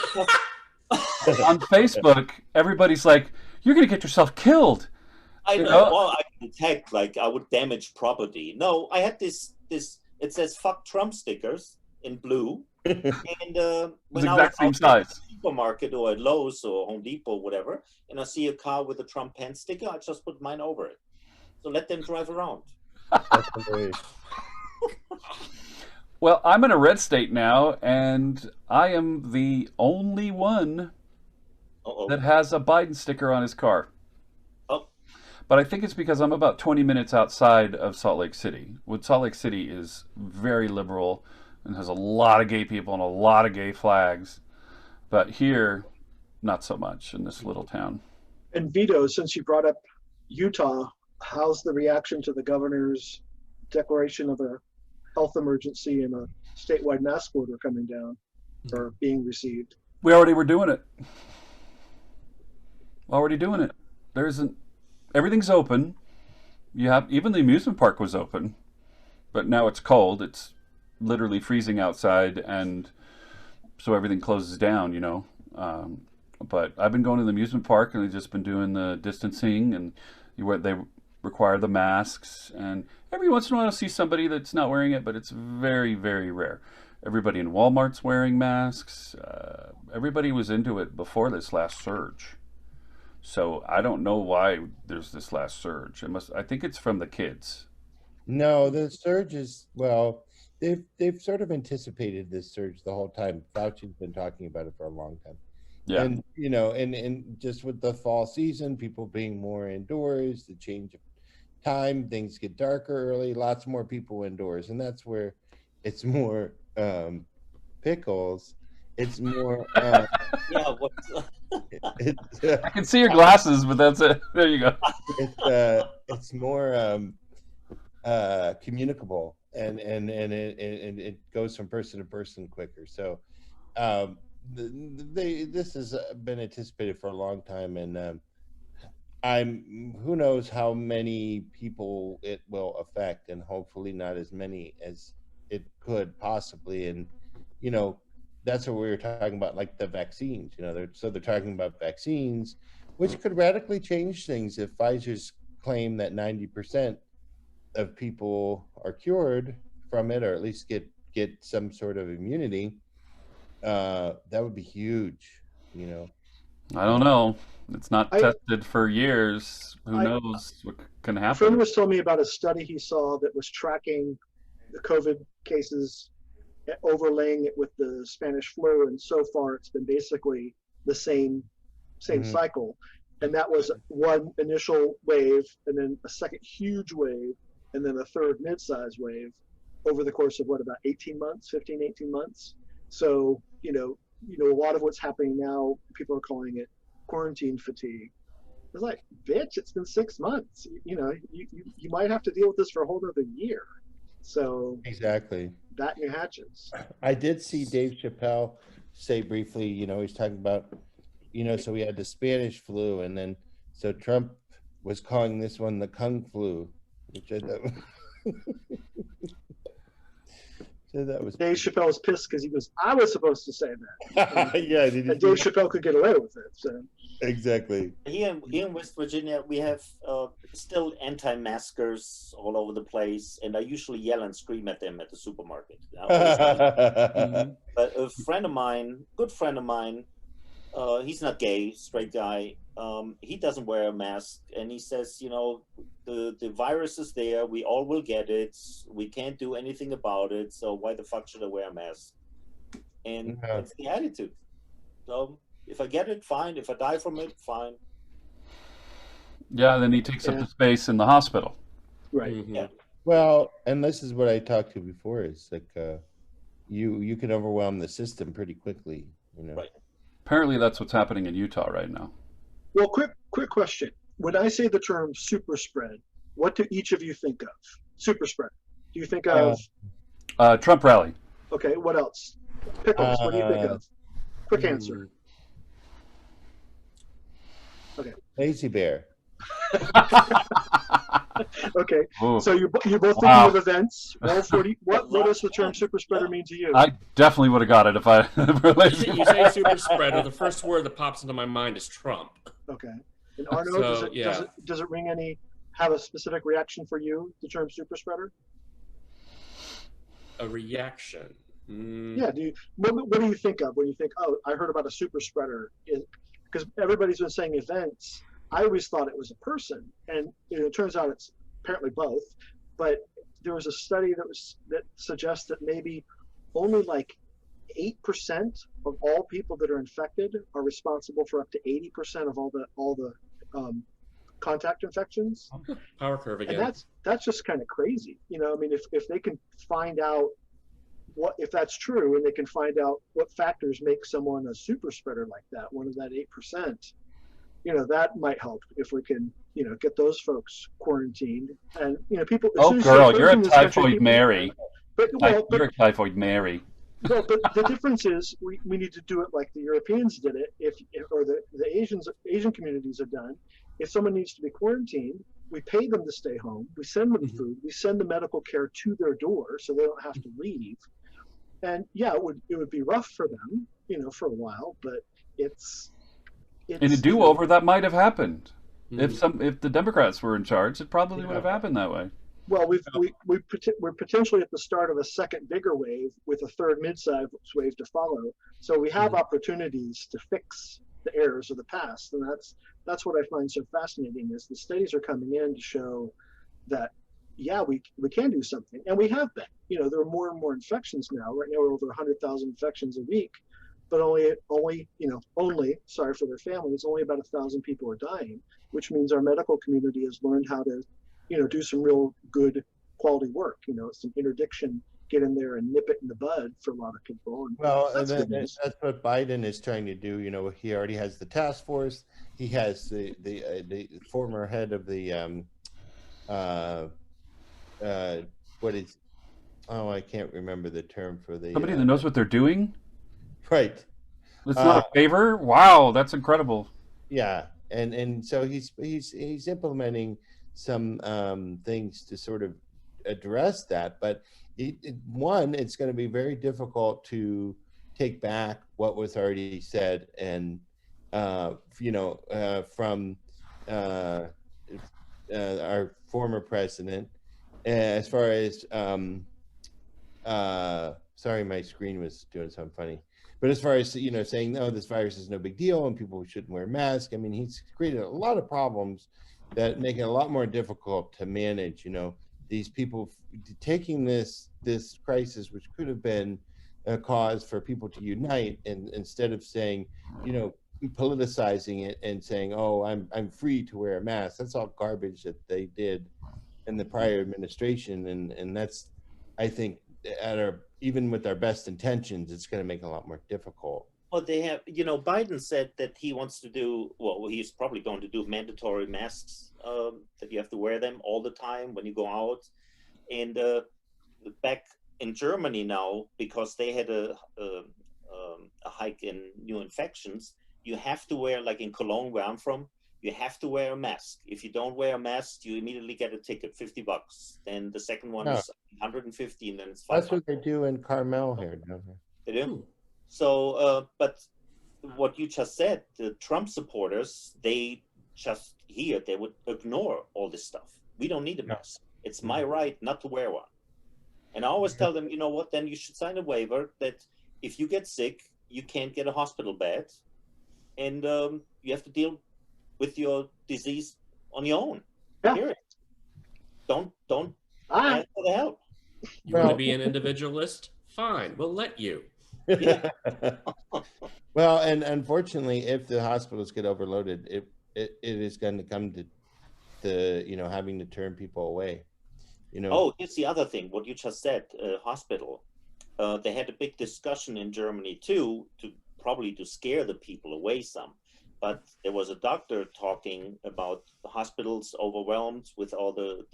On Facebook, everybody's like, "You're gonna get yourself killed." I You know. know? Well, I can detect like I would damage property. No, I had this. It says "fuck Trump" stickers in blue, and It's when the I was exact same out at size. the supermarket or at Lowe's or Home Depot, whatever, and I see a car with a Trump pen sticker, I just put mine over it. So let them drive around. That's hilarious. Well, I'm in a red state now, and I am the only one Uh-oh. that has a Biden sticker on his car. Oh, But I think it's because I'm about 20 minutes outside of Salt Lake City. Salt Lake City is very liberal and has a lot of gay people and a lot of gay flags. But here, not so much in this little town. And Vito, since you brought up Utah, how's the reaction to the governor's declaration of a health emergency and a statewide mask order coming down or being received? We already were doing it. Already doing it. There isn't. Everything's open. You have even the amusement park was open, but now it's cold. It's literally freezing outside, and so everything closes down. You know. But I've been going to the amusement park, and they've just been doing the distancing, and they require the masks. And every once in a while, I see somebody that's not wearing it, but it's very, very rare. Everybody in Walmart's wearing masks. Everybody was into it before this last surge. So I don't know why there's this last surge. I think it's from the kids. No, the surge is, well, they've sort of anticipated this surge the whole time. Fauci's been talking about it for a long time. Yeah. And, you know, and just with the fall season, people being more indoors, the change of time, things get darker early, lots more people indoors. And that's where it's more Pickles. It's more yeah. I can see your glasses, but that's it. There you go. It's more communicable, and it goes from person to person quicker. So this has been anticipated for a long time, and who knows how many people it will affect, and hopefully not as many as it could possibly. And you know, that's what we were talking about, like the vaccines. You know, they're talking about vaccines, which could radically change things if Pfizer's claim that 90% of people are cured from it, or at least get some sort of immunity. That would be huge. You know, I don't know. It's not I- tested for years. Who I- knows what can A friend happen? was telling me about a study he saw that was tracking the COVID cases, overlaying it with the Spanish flu, and so far it's been basically the same Mhm. cycle. And that was one initial wave, and then a second huge wave, and then a third mid-sized wave over the course of about 18 months, 15, 18 months. So, a lot of what's happening now, people are calling it quarantine fatigue. It's like, bitch, it's been 6 months. You might have to deal with this for a whole other year. So Exactly. bat your hatches. I did see Dave Chappelle say briefly, he's talking about, so we had the Spanish flu, and then so Trump was calling this one the Kung flu, which I thought. So that was Dave Chappelle was pissed because he goes, I was supposed to say that. yeah, did And Dave Chappelle could get away with it. So exactly. Here in West Virginia, we have still anti-maskers all over the place, and I usually yell and scream at them at the supermarket. But a friend of mine, good friend of mine, he's not gay, straight guy. He doesn't wear a mask, and he says, the virus is there. We all will get it. We can't do anything about it. So why the fuck should I wear a mask? And that's the attitude. So if I get it, fine. If I die from it, fine. Yeah, then he takes up the space in the hospital. right. Mhm. Yeah. Well, and this is what I talked to before. Is like you can overwhelm the system pretty quickly. Right. Apparently, that's what's happening in Utah right now. Well, quick question. When I say the term super spread, what do each of you think of? Super spread. Do you think of, Trump rally. okay, what else? Pickles, what do you think of? Quick answer. Lazy Bear. Okay, Ooh. so you're both thinking Wow. of events. What does the term super spreader mean to you? I definitely would have got it if I You say super spreader. The first word that pops into my mind is Trump. Okay. And Arno, So, does it have a specific reaction for you, the term super spreader? A reaction. Yeah. What do you think of when you think, oh, I heard about a super spreader? Because everybody's been saying events. I always thought it was a person, and it turns out it's apparently both. But there was a study that suggests that maybe only like 8% of all people that are infected are responsible for up to 80% of all the contact infections. Power curve again. And that's just kind of crazy. I mean, if they can find out if that's true, and they can find out what factors make someone a super spreader like that, one of that 8%, that might help if we can, get those folks quarantined. And people. Oh, girl, you're a typhoid Mary. You're a typhoid Mary. Well, but the difference is we need to do it like the Europeans did it, or the Asian communities have done. If someone needs to be quarantined, we pay them to stay home. We send them food. We send the medical care to their door so they don't have to leave. And yeah, it would be rough for them, for a while, but it's In a do-over, that might have happened. If the Democrats were in charge, it probably would have happened that way. Well, we're potentially at the start of a second bigger wave with a third mid-sized wave to follow. So we have opportunities to fix the errors of the past, and that's what I find so fascinating is the studies are coming in to show that we can do something, and we have been. There are more and more infections now. Right now, we're over 100,000 infections a week, but only sorry for their families, only about 1,000 people are dying, which means our medical community has learned how to do some real good quality work, some interdiction, get in there and nip it in the bud for a lot of people. And Well, that's and good news. that's what Biden is trying to do. He already has the task force. He has the former head of the I can't remember the term for the Somebody that knows what they're doing? right. It's not a favor? Wow, that's incredible. Yeah, and so he's implementing some things to sort of address that, but it's going to be very difficult to take back what was already said, and from our former president, as far as sorry, my screen was doing something funny, But as far as, saying, no, this virus is no big deal and people shouldn't wear masks, I mean, he's created a lot of problems that make it a lot more difficult to manage, these people taking this crisis, which could have been a cause for people to unite, and instead of saying, politicizing it and saying, oh, I'm free to wear a mask. That's all garbage that they did in the prior administration. And that's, I think, even with our best intentions, it's going to make it a lot more difficult. Well, they have, Biden said that he wants to do, well, he's probably going to do mandatory masks, that you have to wear them all the time when you go out. And back in Germany now, because they had a hike in new infections, you have to wear, like in Cologne, where I'm from, you have to wear a mask. If you don't wear a mask, you immediately get a ticket, $50. Then the second one is 150, and then it's 500. That's what they do in Carmel here, don't they? They do. So, but what you just said, the Trump supporters, they would ignore all this stuff. We don't need a mask. It's my right not to wear one. And I always tell them, you know what, then you should sign a waiver that if you get sick, you can't get a hospital bed, and you have to deal with your disease on your own. Yeah. Period. Don't ask for the help. You want to be an individualist? Fine, we'll let you. Yeah. Well, and unfortunately, if the hospitals get overloaded, it is going to come to having to turn people away. Oh, here's the other thing. What you just said, hospital. They had a big discussion in Germany too, probably to scare the people away some. But there was a doctor talking about the hospitals overwhelmed with all the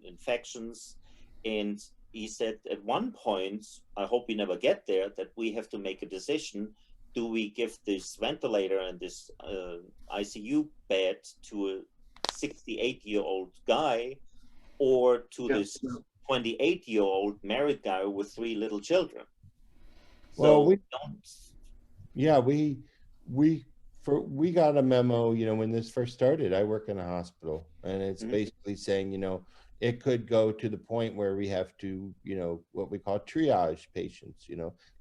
infections, and he said at one point, I hope we never get there, that we have to make a decision. Do we give this ventilator and this ICU bed to a 68-year-old guy, or to this 28-year-old married guy with 3 little children? Well, So we got a memo, when this first started. I work in a hospital, and it's basically saying, it could go to the point where we have to, what we call triage patients,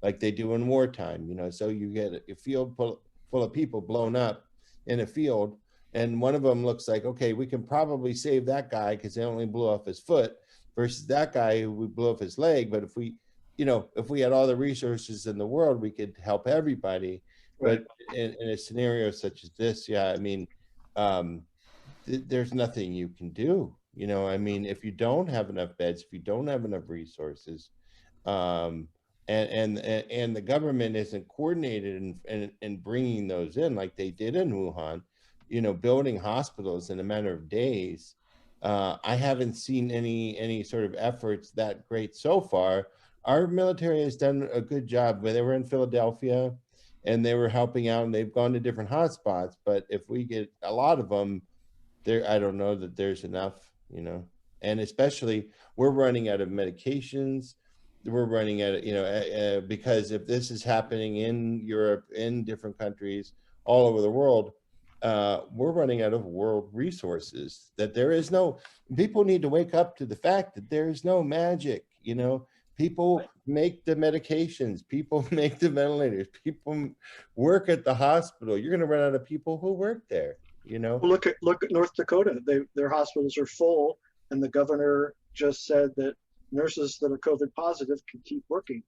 like they do in wartime, so you get a field full of people blown up in a field, and one of them looks like, okay, we can probably save that guy because they only blew off his foot, versus that guy who we blew off his leg. But if we had all the resources in the world, we could help everybody. Right. But in a scenario such as this, there's nothing you can do. If you don't have enough beds, if you don't have enough resources, and the government isn't coordinated in bringing those in like they did in Wuhan, building hospitals in a matter of days. I haven't seen any sort of efforts that great so far. Our military has done a good job. When they were in Philadelphia and they were helping out, and they've gone to different hotspots, but if we get a lot of them there, I don't know that there's enough, and especially we're running out of medications. We're running out of, because if this is happening in Europe, in different countries all over the world, we're running out of world resources. That people need to wake up to the fact that there is no magic. People make the medications, people make the ventilators, people work at the hospital. You're going to run out of people who work there. Well, look at North Dakota. Their hospitals are full, and the governor just said that nurses that are COVID positive can keep working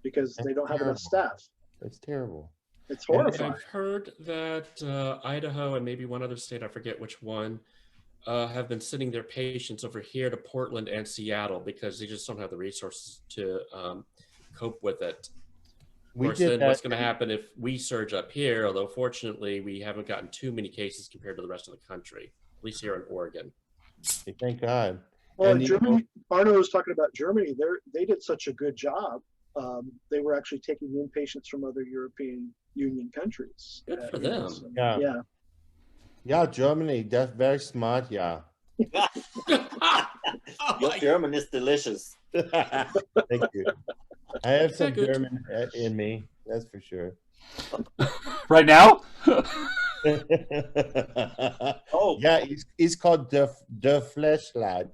because they don't have enough staff. That's terrible. It's horrifying. I've heard that Idaho and maybe one other state, I forget which one, have been sending their patients over here to Portland and Seattle because they just don't have the resources to cope with it. Of course, then what's going to happen if we surge up here, although fortunately we haven't gotten too many cases compared to the rest of the country, at least here in Oregon. Thank God. Well, in Germany, Arno was talking about Germany. They did such a good job. They were actually taking in patients from other European Union countries. Good for them. So, yeah. Yeah, Germany, that's very smart, yeah. Your German is delicious. Thank you. I have some German in me, that's for sure. Right now? Oh, yeah, he's called the Fleshlight.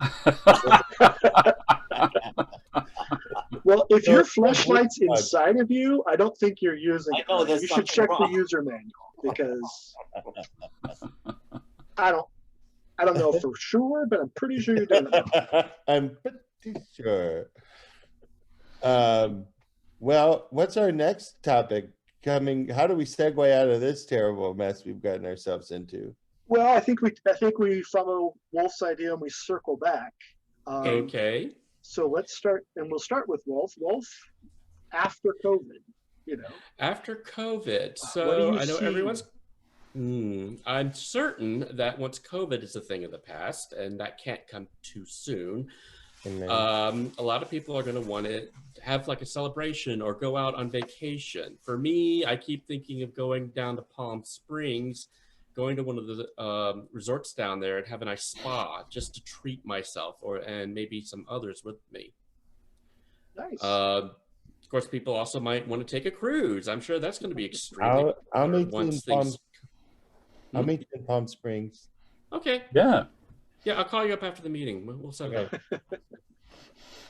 Well, if So your it's like flashlight's Wulf. inside of you, I don't think you're using I know it. there's You should something check the wrong. user manual because I don't know for sure, but I'm pretty sure you're doing it wrong. I'm pretty sure. Well, what's our next topic coming? How do we segue out of this terrible mess we've gotten ourselves into? Well, I think we follow Wolf's idea and we circle back. Okay. So let's start, and we'll start with Wolf. Wolf, after COVID, After COVID, what do so you I know see? everyone's. I'm certain that once COVID is a thing of the past, and that can't come too soon, a lot of people are going to want to have like a celebration or go out on vacation. For me, I keep thinking of going down to Palm Springs, going to one of the resorts down there and have a nice spa just to treat myself, and maybe some others with me. Nice. Of course, people also might want to take a cruise. I'm sure that's going to be extremely I'll popular meet you in once things. I'll meet you in Palm Springs. Okay. Yeah. Yeah, I'll call you up after the meeting. We'll set it up.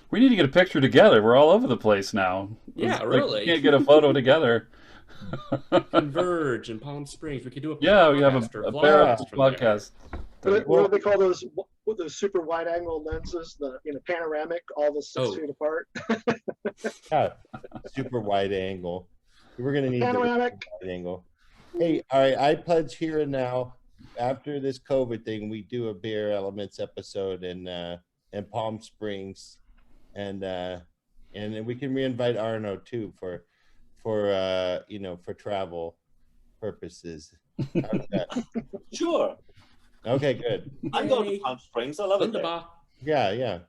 We need to get a picture together. We're all over the place now. Yeah, It's like really. we can't get a photo together. Converge in Palm Springs. We could do a Yeah, we have podcast or a vlog from there. podcast. What do they call those super wide angle lenses? The panoramic, all the 6 feet apart. Yeah, super wide angle. We're gonna need Panoramic. the wide angle. Hey, all right. I pledge here and now. After this COVID thing, we do a Beer Elements episode in Palm Springs, and then we can reinvite Arno too for travel purposes. How's that? Sure. Okay, good. I'm going to Palm Springs. I love it there. Wunderbar. Yeah.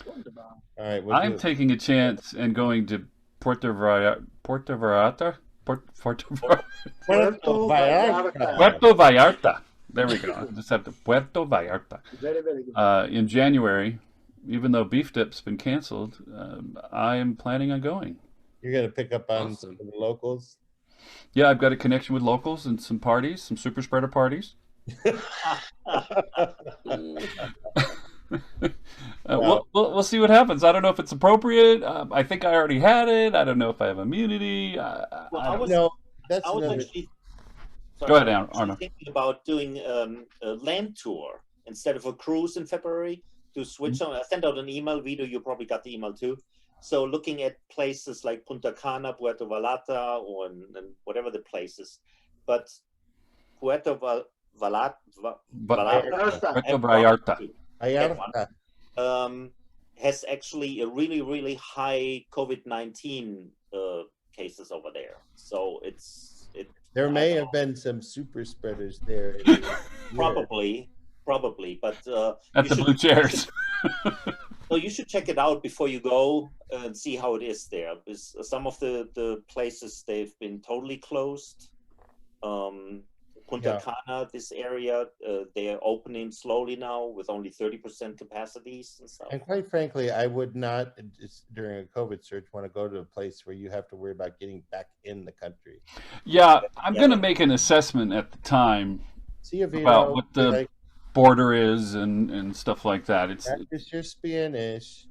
All right. I'm taking a chance and going to Puerto Vallarta. Puerto Vallarta. There we go. Just have to Puerto Vallarta. Very, very good. In January, even though Beef Dip's been canceled, I am planning on going. You're gonna pick up on Awesome. some locals. Yeah, I've got a connection with locals and some parties, some super spreader parties. We'll see what happens. I don't know if it's appropriate. I think I already had it. I don't know if I have immunity. I was actually Go ahead, Arno. thinking about doing a land tour instead of a cruise in February to switch on. I sent out an email. Vito, you probably got the email too. So looking at places like Punta Cana, Puerto Vallarta, or and whatever the places, but Puerto Vallarta has actually a really, really high COVID-19 cases over there. So there may have been some super spreaders there. Probably, but at the blue chairs. So you should check it out before you go and see how it is there. Because some of the places, they've been totally closed. Punta Cana, this area, they're opening slowly now with only 30% capacities and stuff. And quite frankly, I would not, during a COVID surge, want to go to a place where you have to worry about getting back in the country. Yeah, I'm going to make an assessment at the time about what the border is and stuff like that. Practice your Spanish.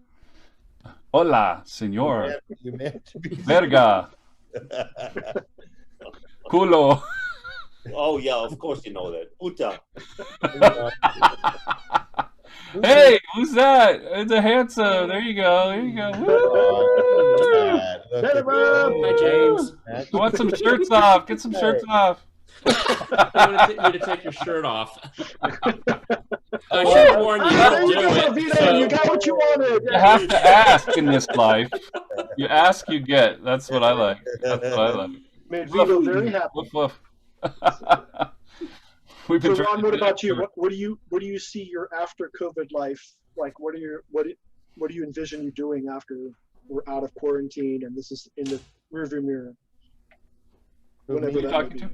Hola, señor. You meant to be Verga. Culo. Oh yeah, of course you know that. Puta. Hey, who's that? It's a handsome. There you go. Hi, James. I want some shirts off. Get some shirts off. I want you to take your shirt off. I should warn you, don't do it. So... You got what you wanted. You have to ask in this life. You ask, you get. That's what I like. Made Vito very happy. Woof, woof. So Ron, what about you? What do you see your after COVID life like? What do you envision you doing after we're out of quarantine and this is in the rearview mirror? Who are you talking to?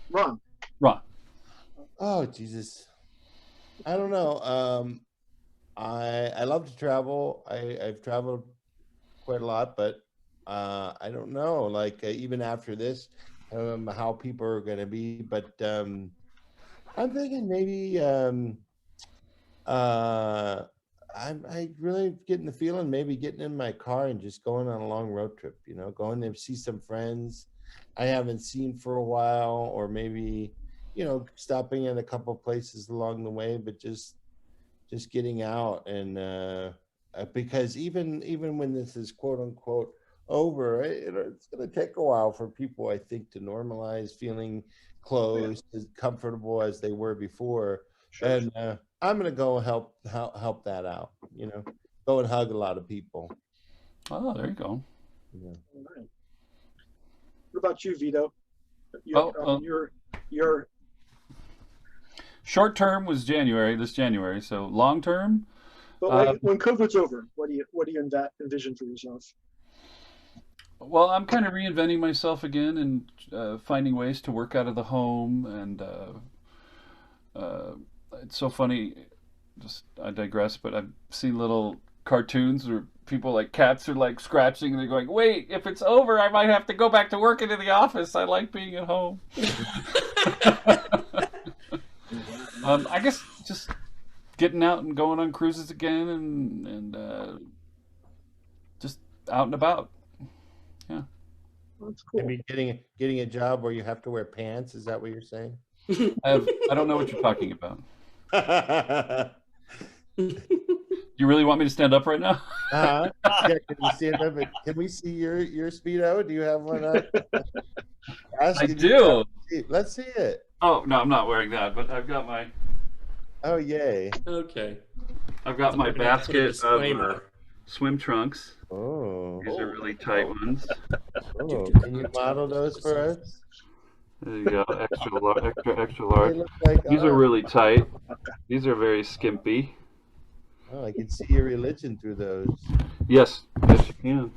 Ron. Oh Jesus, I don't know. I love to travel. I've traveled quite a lot, but I don't know. Like even after this, how people are going to be. But I'm thinking maybe I really getting the feeling maybe getting in my car and just going on a long road trip, going to see some friends I haven't seen for a while, or maybe, stopping in a couple places along the way, but just getting out. And because even when this is quote unquote over, it's going to take a while for people, I think, to normalize feeling close, as comfortable as they were before. Sure. And I'm going to go help that out, go and hug a lot of people. Oh, there you go. Yeah. All right. What about you, Vito? Your short term was this January. So long term. But when COVID's over, what do you envision for yourself? Well, I'm kind of reinventing myself again and finding ways to work out of the home. And it's so funny. I digress, but I've seen little cartoons where people like cats are like scratching and they're going, "Wait, if it's over, I might have to go back to work into the office. I like being at home." I guess just getting out and going on cruises again and just out and about. Yeah. That's cool. I mean, getting a job where you have to wear pants, is that what you're saying? I don't know what you're talking about. You really want me to stand up right now? Yeah, can you stand up? Can we see your Speedo? Do you have one on? I do. Let's see it. Oh, no, I'm not wearing that, but I've got my... Oh, yay. Okay. I've got my basket of swim trunks. Oh. These are really tight ones. Oh, can you model those for us? There you go, extra large. They look like, These are really tight. These are very skimpy. Oh, I can see your religion through those. Yes, you can.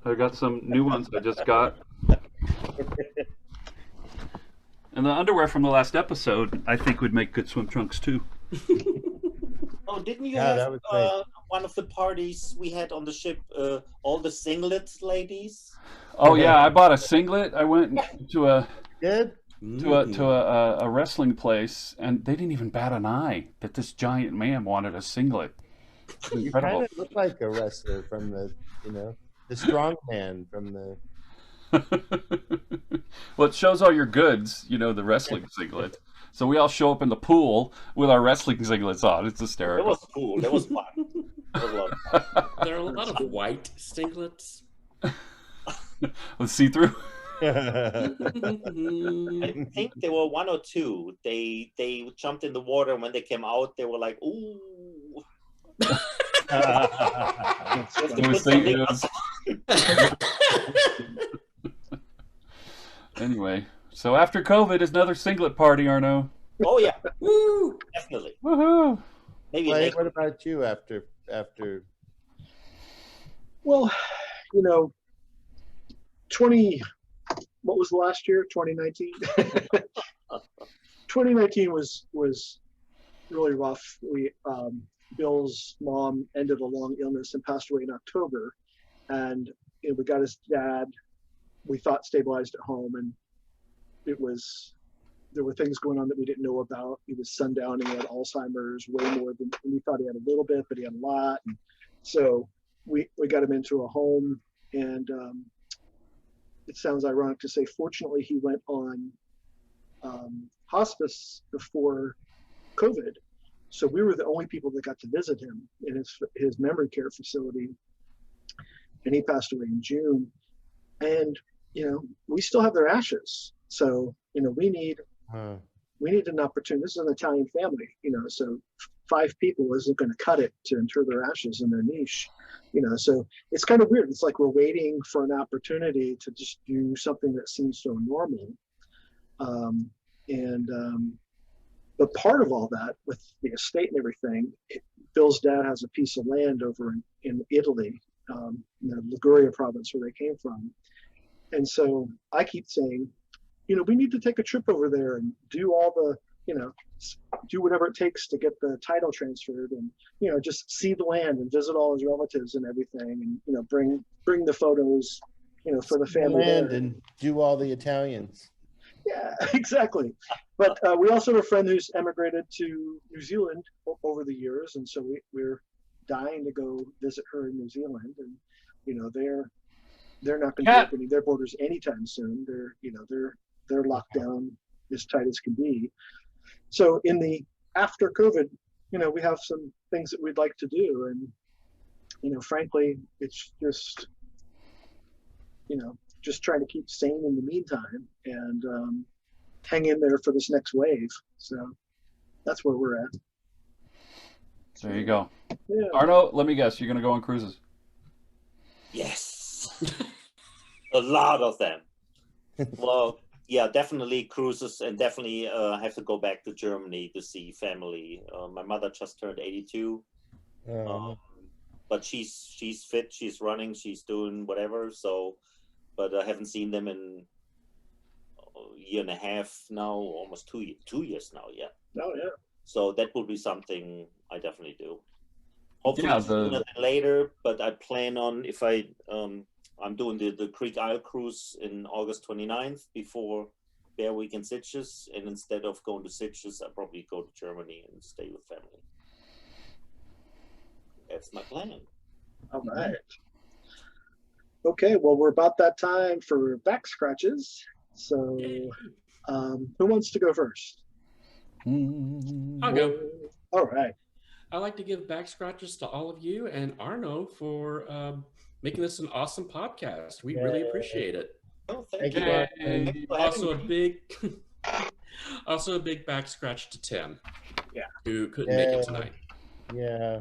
I got some new ones I just got. And the underwear from the last episode, I think, would make good swim trunks too. Oh, didn't you Yeah, that have was great. one of the parties we had on the ship, all the singlets ladies? Oh yeah, I bought a singlet. I went to a Good? a wrestling place, and they didn't even bat an eye that this giant man wanted a singlet. You kind of look like a wrestler from the strong man from the... Well, it shows all your goods, the wrestling singlet. So we all show up in the pool with our wrestling singlets on. It's It hysterical. was cool. That was fun. That was a lot of fun. There are a lot of white singlets. Let's see through. I think there were one or two. They jumped in the water, and when they came out, they were like, "Ooh." Anyway, so after COVID is another singlet party, Arno. Oh yeah, woo, definitely. Woohoo! Maybe Clay, what about you after? Well, what was the last year? 2019. 2019 was really rough. Bill's mom ended a long illness and passed away in October, and we got his dad, we thought, stabilized at home, and there were things going on that we didn't know about. He was sundowning, he had Alzheimer's, way more than we thought. He had a little bit, but he had a lot. And so we got him into a home, and it sounds ironic to say, fortunately, he went on hospice before COVID. So we were the only people that got to visit him in his memory care facility. And he passed away in June. And, we still have their ashes. So, we need an opportunity. This is an Italian family, so 5 people isn't going to cut it to inter their ashes in their niche, so it's kind of weird. It's like we're waiting for an opportunity to just do something that seems so normal. But part of all that, with the estate and everything, Bill's dad has a piece of land over in Italy, the Liguria province where they came from. And so I keep saying, we need to take a trip over there and do all the, do whatever it takes to get the title transferred, and, just see the land and visit all his relatives and everything, and, bring the photos, for the family. Land and do all the Italians. Yeah, exactly. But we also have a friend who's emigrated to New Zealand over the years, and so we're dying to go visit her in New Zealand, and they're not going to be opening their borders anytime soon. They're locked down as tight as can be. So in the after COVID, we have some things that we'd like to do, and frankly, it's just trying to keep sane in the meantime and hang in there for this next wave. So that's where we're at. There you go. Yeah. Arno, let me guess, you're going to go on cruises? Yes. A lot of them. Well, yeah, definitely cruises, and definitely have to go back to Germany to see family. My mother just turned 82. But she's fit, she's running, she's doing whatever. So, but I haven't seen them in a year and a half now, almost 2 years now. Yeah. Oh yeah. So that will be something I definitely do. Hopefully sooner than later, but I plan on, if I'm doing the Greek Isle cruise in August 29th before Bear Week in Sitges, and instead of going to Sitges, I'll probably go to Germany and stay with family. That's my plan. All right. Okay, well, we're about that time for Backscratches. So who wants to go first? I'll go. All right. I'd like to give Backscratches to all of you and Arno for making this an awesome podcast. We really appreciate it. Oh, thank you. And also a big Backscratch to Tim. Yeah. Who couldn't make it tonight. Yeah.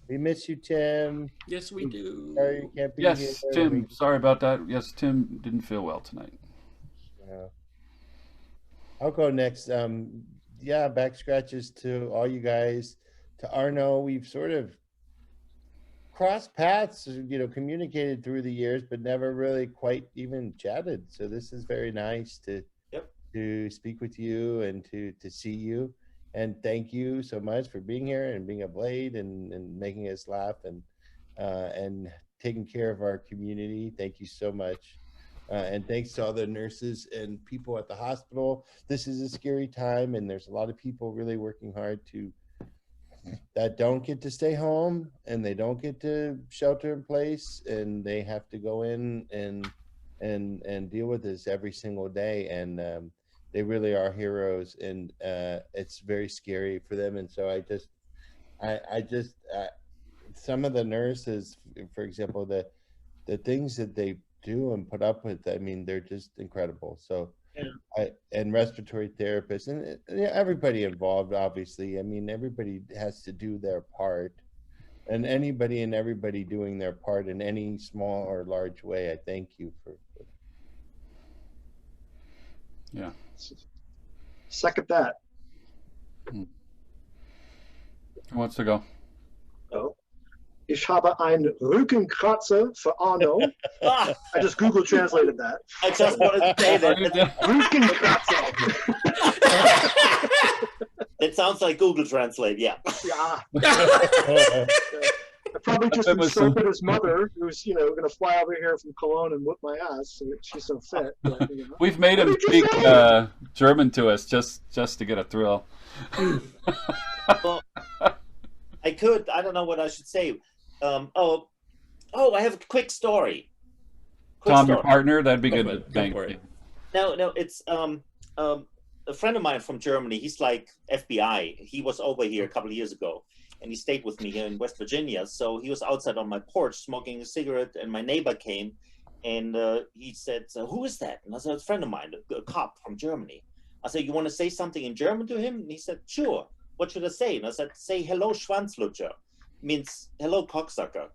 We miss you, Tim. Yes, we do. Sorry you can't be Yes, here. Tim. Sorry about that. Yes, Tim didn't feel well tonight. Yeah. I'll go next. Backscratches to all you guys. To Arno, we've sort of crossed paths, communicated through the years, but never really quite even chatted. So this is very nice to speak with you and to see you. And thank you so much for being here and being a blade and making us laugh and taking care of our community. Thank you so much. And thanks to all the nurses and people at the hospital. This is a scary time, and there's a lot of people really working hard that don't get to stay home, and they don't get to shelter in place, and they have to go in and deal with this every single day. And they really are heroes, and it's very scary for them. And so I just some of the nurses, for example, the things that they do and put up with, I mean, they're just incredible. So and respiratory therapists and everybody involved, obviously. I mean, everybody has to do their part, and anybody and everybody doing their part in any small or large way, I thank you for. Yeah. Second that. Who wants to go? Oh. Ich habe einen Rückenkratzer für Arno. I just Google translated that. I just wanted to say that. Rückenkratzer. It sounds like Google Translate, yeah. Yeah. I probably just insulted his mother, who's going to fly over here from Cologne and whoop my ass. So she's so fit. But, We've made him speak German to us just to get a thrill. Well, I don't know what I should say. I have a quick story. Tom, your partner, that'd be good. Go for it. No, it's a friend of mine from Germany. He's like FBI. He was over here a couple of years ago, and he stayed with me here in West Virginia. So he was outside on my porch smoking a cigarette, and my neighbor came, and he said, "Who is that?" And I said, "A friend of mine, a cop from Germany." I said, "You want to say something in German to him?" And he said, "Sure. What should I say?" And I said, "Say hello, Schwanzlutscher." Means hello, cocksucker.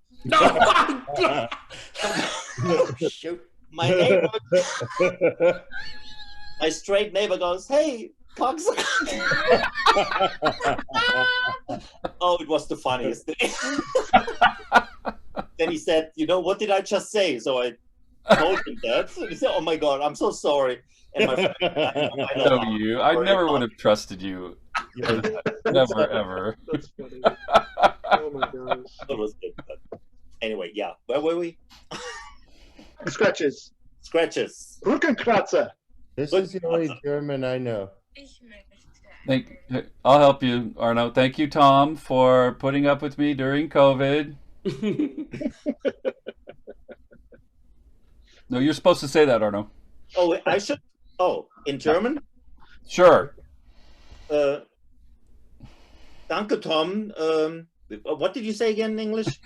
Shoot. My neighbor, my straight neighbor goes, "Hey, cocksucker." Oh, it was the funniest thing. Then he said, "What did I just say?" So I told him that. And he said, "Oh my God, I'm so sorry." And my friend, I never would have trusted you. Never, ever. That's funny. Oh my gosh. It was good, but anyway, yeah. Where were we? Scratches. Scratches. Rückenkratzer. This is the only German I know. Ich möchte I'll help you, Arno. Thank you, Tom, for putting up with me during COVID. No, you're supposed to say that, Arno. Oh, I should. Oh, in German? Sure. Danke, Tom. What did you say again in English?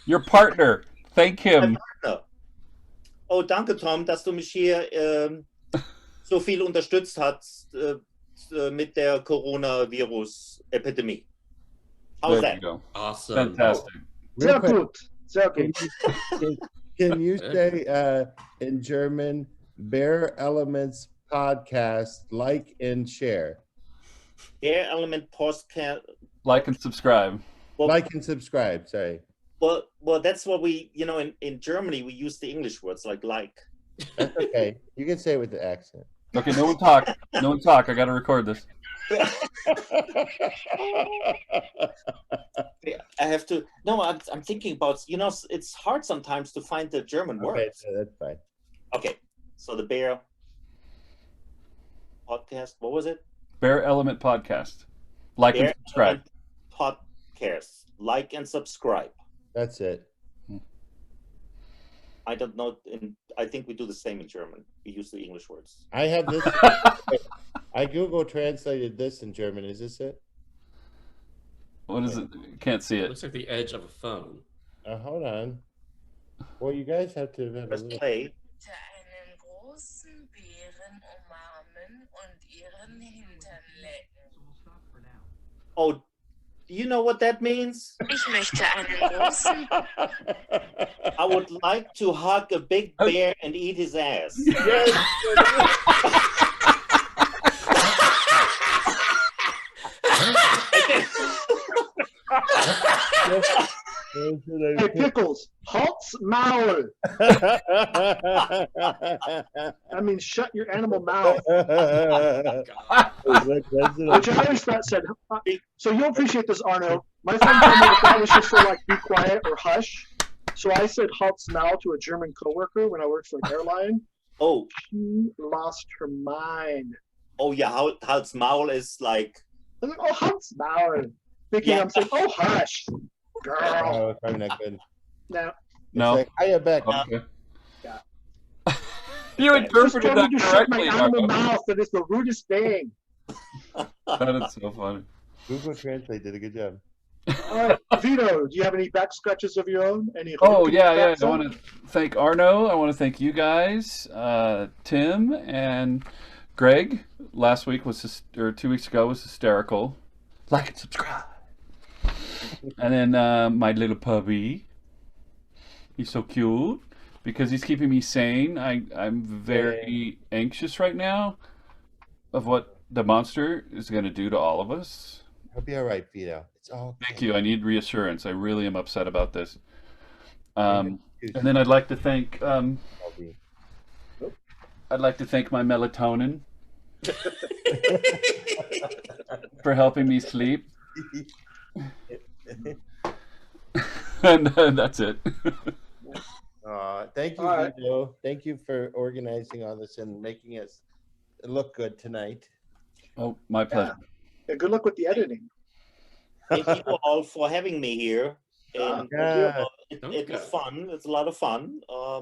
Your partner. Thank him. Partner. Oh, danke, Tom, dass du mich hier so viel unterstützt hast mit der Coronavirus-Epidemie. How's There that? you go. Awesome. Fantastic. Sehr quick, gut. Sehr gut. Can you say in German, Bear Elements podcast, like and share? Bear Element Podcast. Like and subscribe. Well, Like and subscribe, sorry. well, that's what we, in Germany, we use the English words like. That's okay. You can say it with the accent. Okay, no one talk. No one talk. I got to record this. I have to. No, I'm thinking about. It's hard sometimes to find the German Okay, words. so that's fine. Okay, so the Bear Podcast. What was it? Bear Element Podcast. Like and Bear subscribe. Element Podcast. Like and subscribe. That's it. I don't know. I think we do the same in German. We use the English words. I have this. I Google translated this in German. Is this it? What is it? Can't see It it. looks like the edge of a phone. Hold on. Well, you guys have to have a Press little... play. Einen großen Bären umarmen und ihren Hintern lecken. Oh, do you know what that means? Ich möchte einen großen I would like to hug a big bear and eat his ass. Yes. Hey, Pickles, Halt's Maul. I mean, shut your animal mouth. Which Irish that said. So you'll appreciate this, Arno. My friend told me that was just for like be quiet or hush. So I said Halt's Maul to a German coworker when I worked for an airline. Oh, She lost her mind. oh yeah. Hals Maul is like. I was like, oh, Halt's Maul. Thinking Yeah. I'm saying, oh, hush. Girl. Oh, probably not good. No. No. It's like, hiya, Beck. Okay. Yeah. You Just interpreted told me that to shut my correctly, animal Arno. mouth. That is the rudest thing. That is so funny. Google Translate did a good job. All right, Vito, do you have any back scratches of your own? Any? Oh, hooligan yeah. backs I on? want to thank Arno. I want to thank you guys, Tim and Greg. Last week or 2 weeks ago was hysterical. Like and subscribe. And then my little puppy. He's so cute because he's keeping me sane. I'm very anxious right now of what the monster is going to do to all of us. He'll be all right, Vito. It's all Thank you. I need reassurance. I really am upset about this. And then I'd like to thank my melatonin for helping me sleep. And that's it. Thank you, All right. Vito. Thank you for organizing all this and making us look good tonight. Oh, my pleasure. Yeah, good luck with the editing. Thank you all for having me here. And Yeah. it was fun. It's a lot of fun. I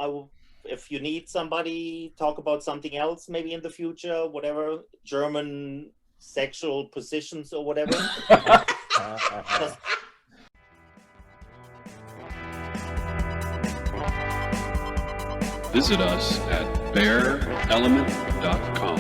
will, if you need somebody talk about something else, maybe in the future, whatever German sexual positions or whatever. Just Visit us at bearelement.com.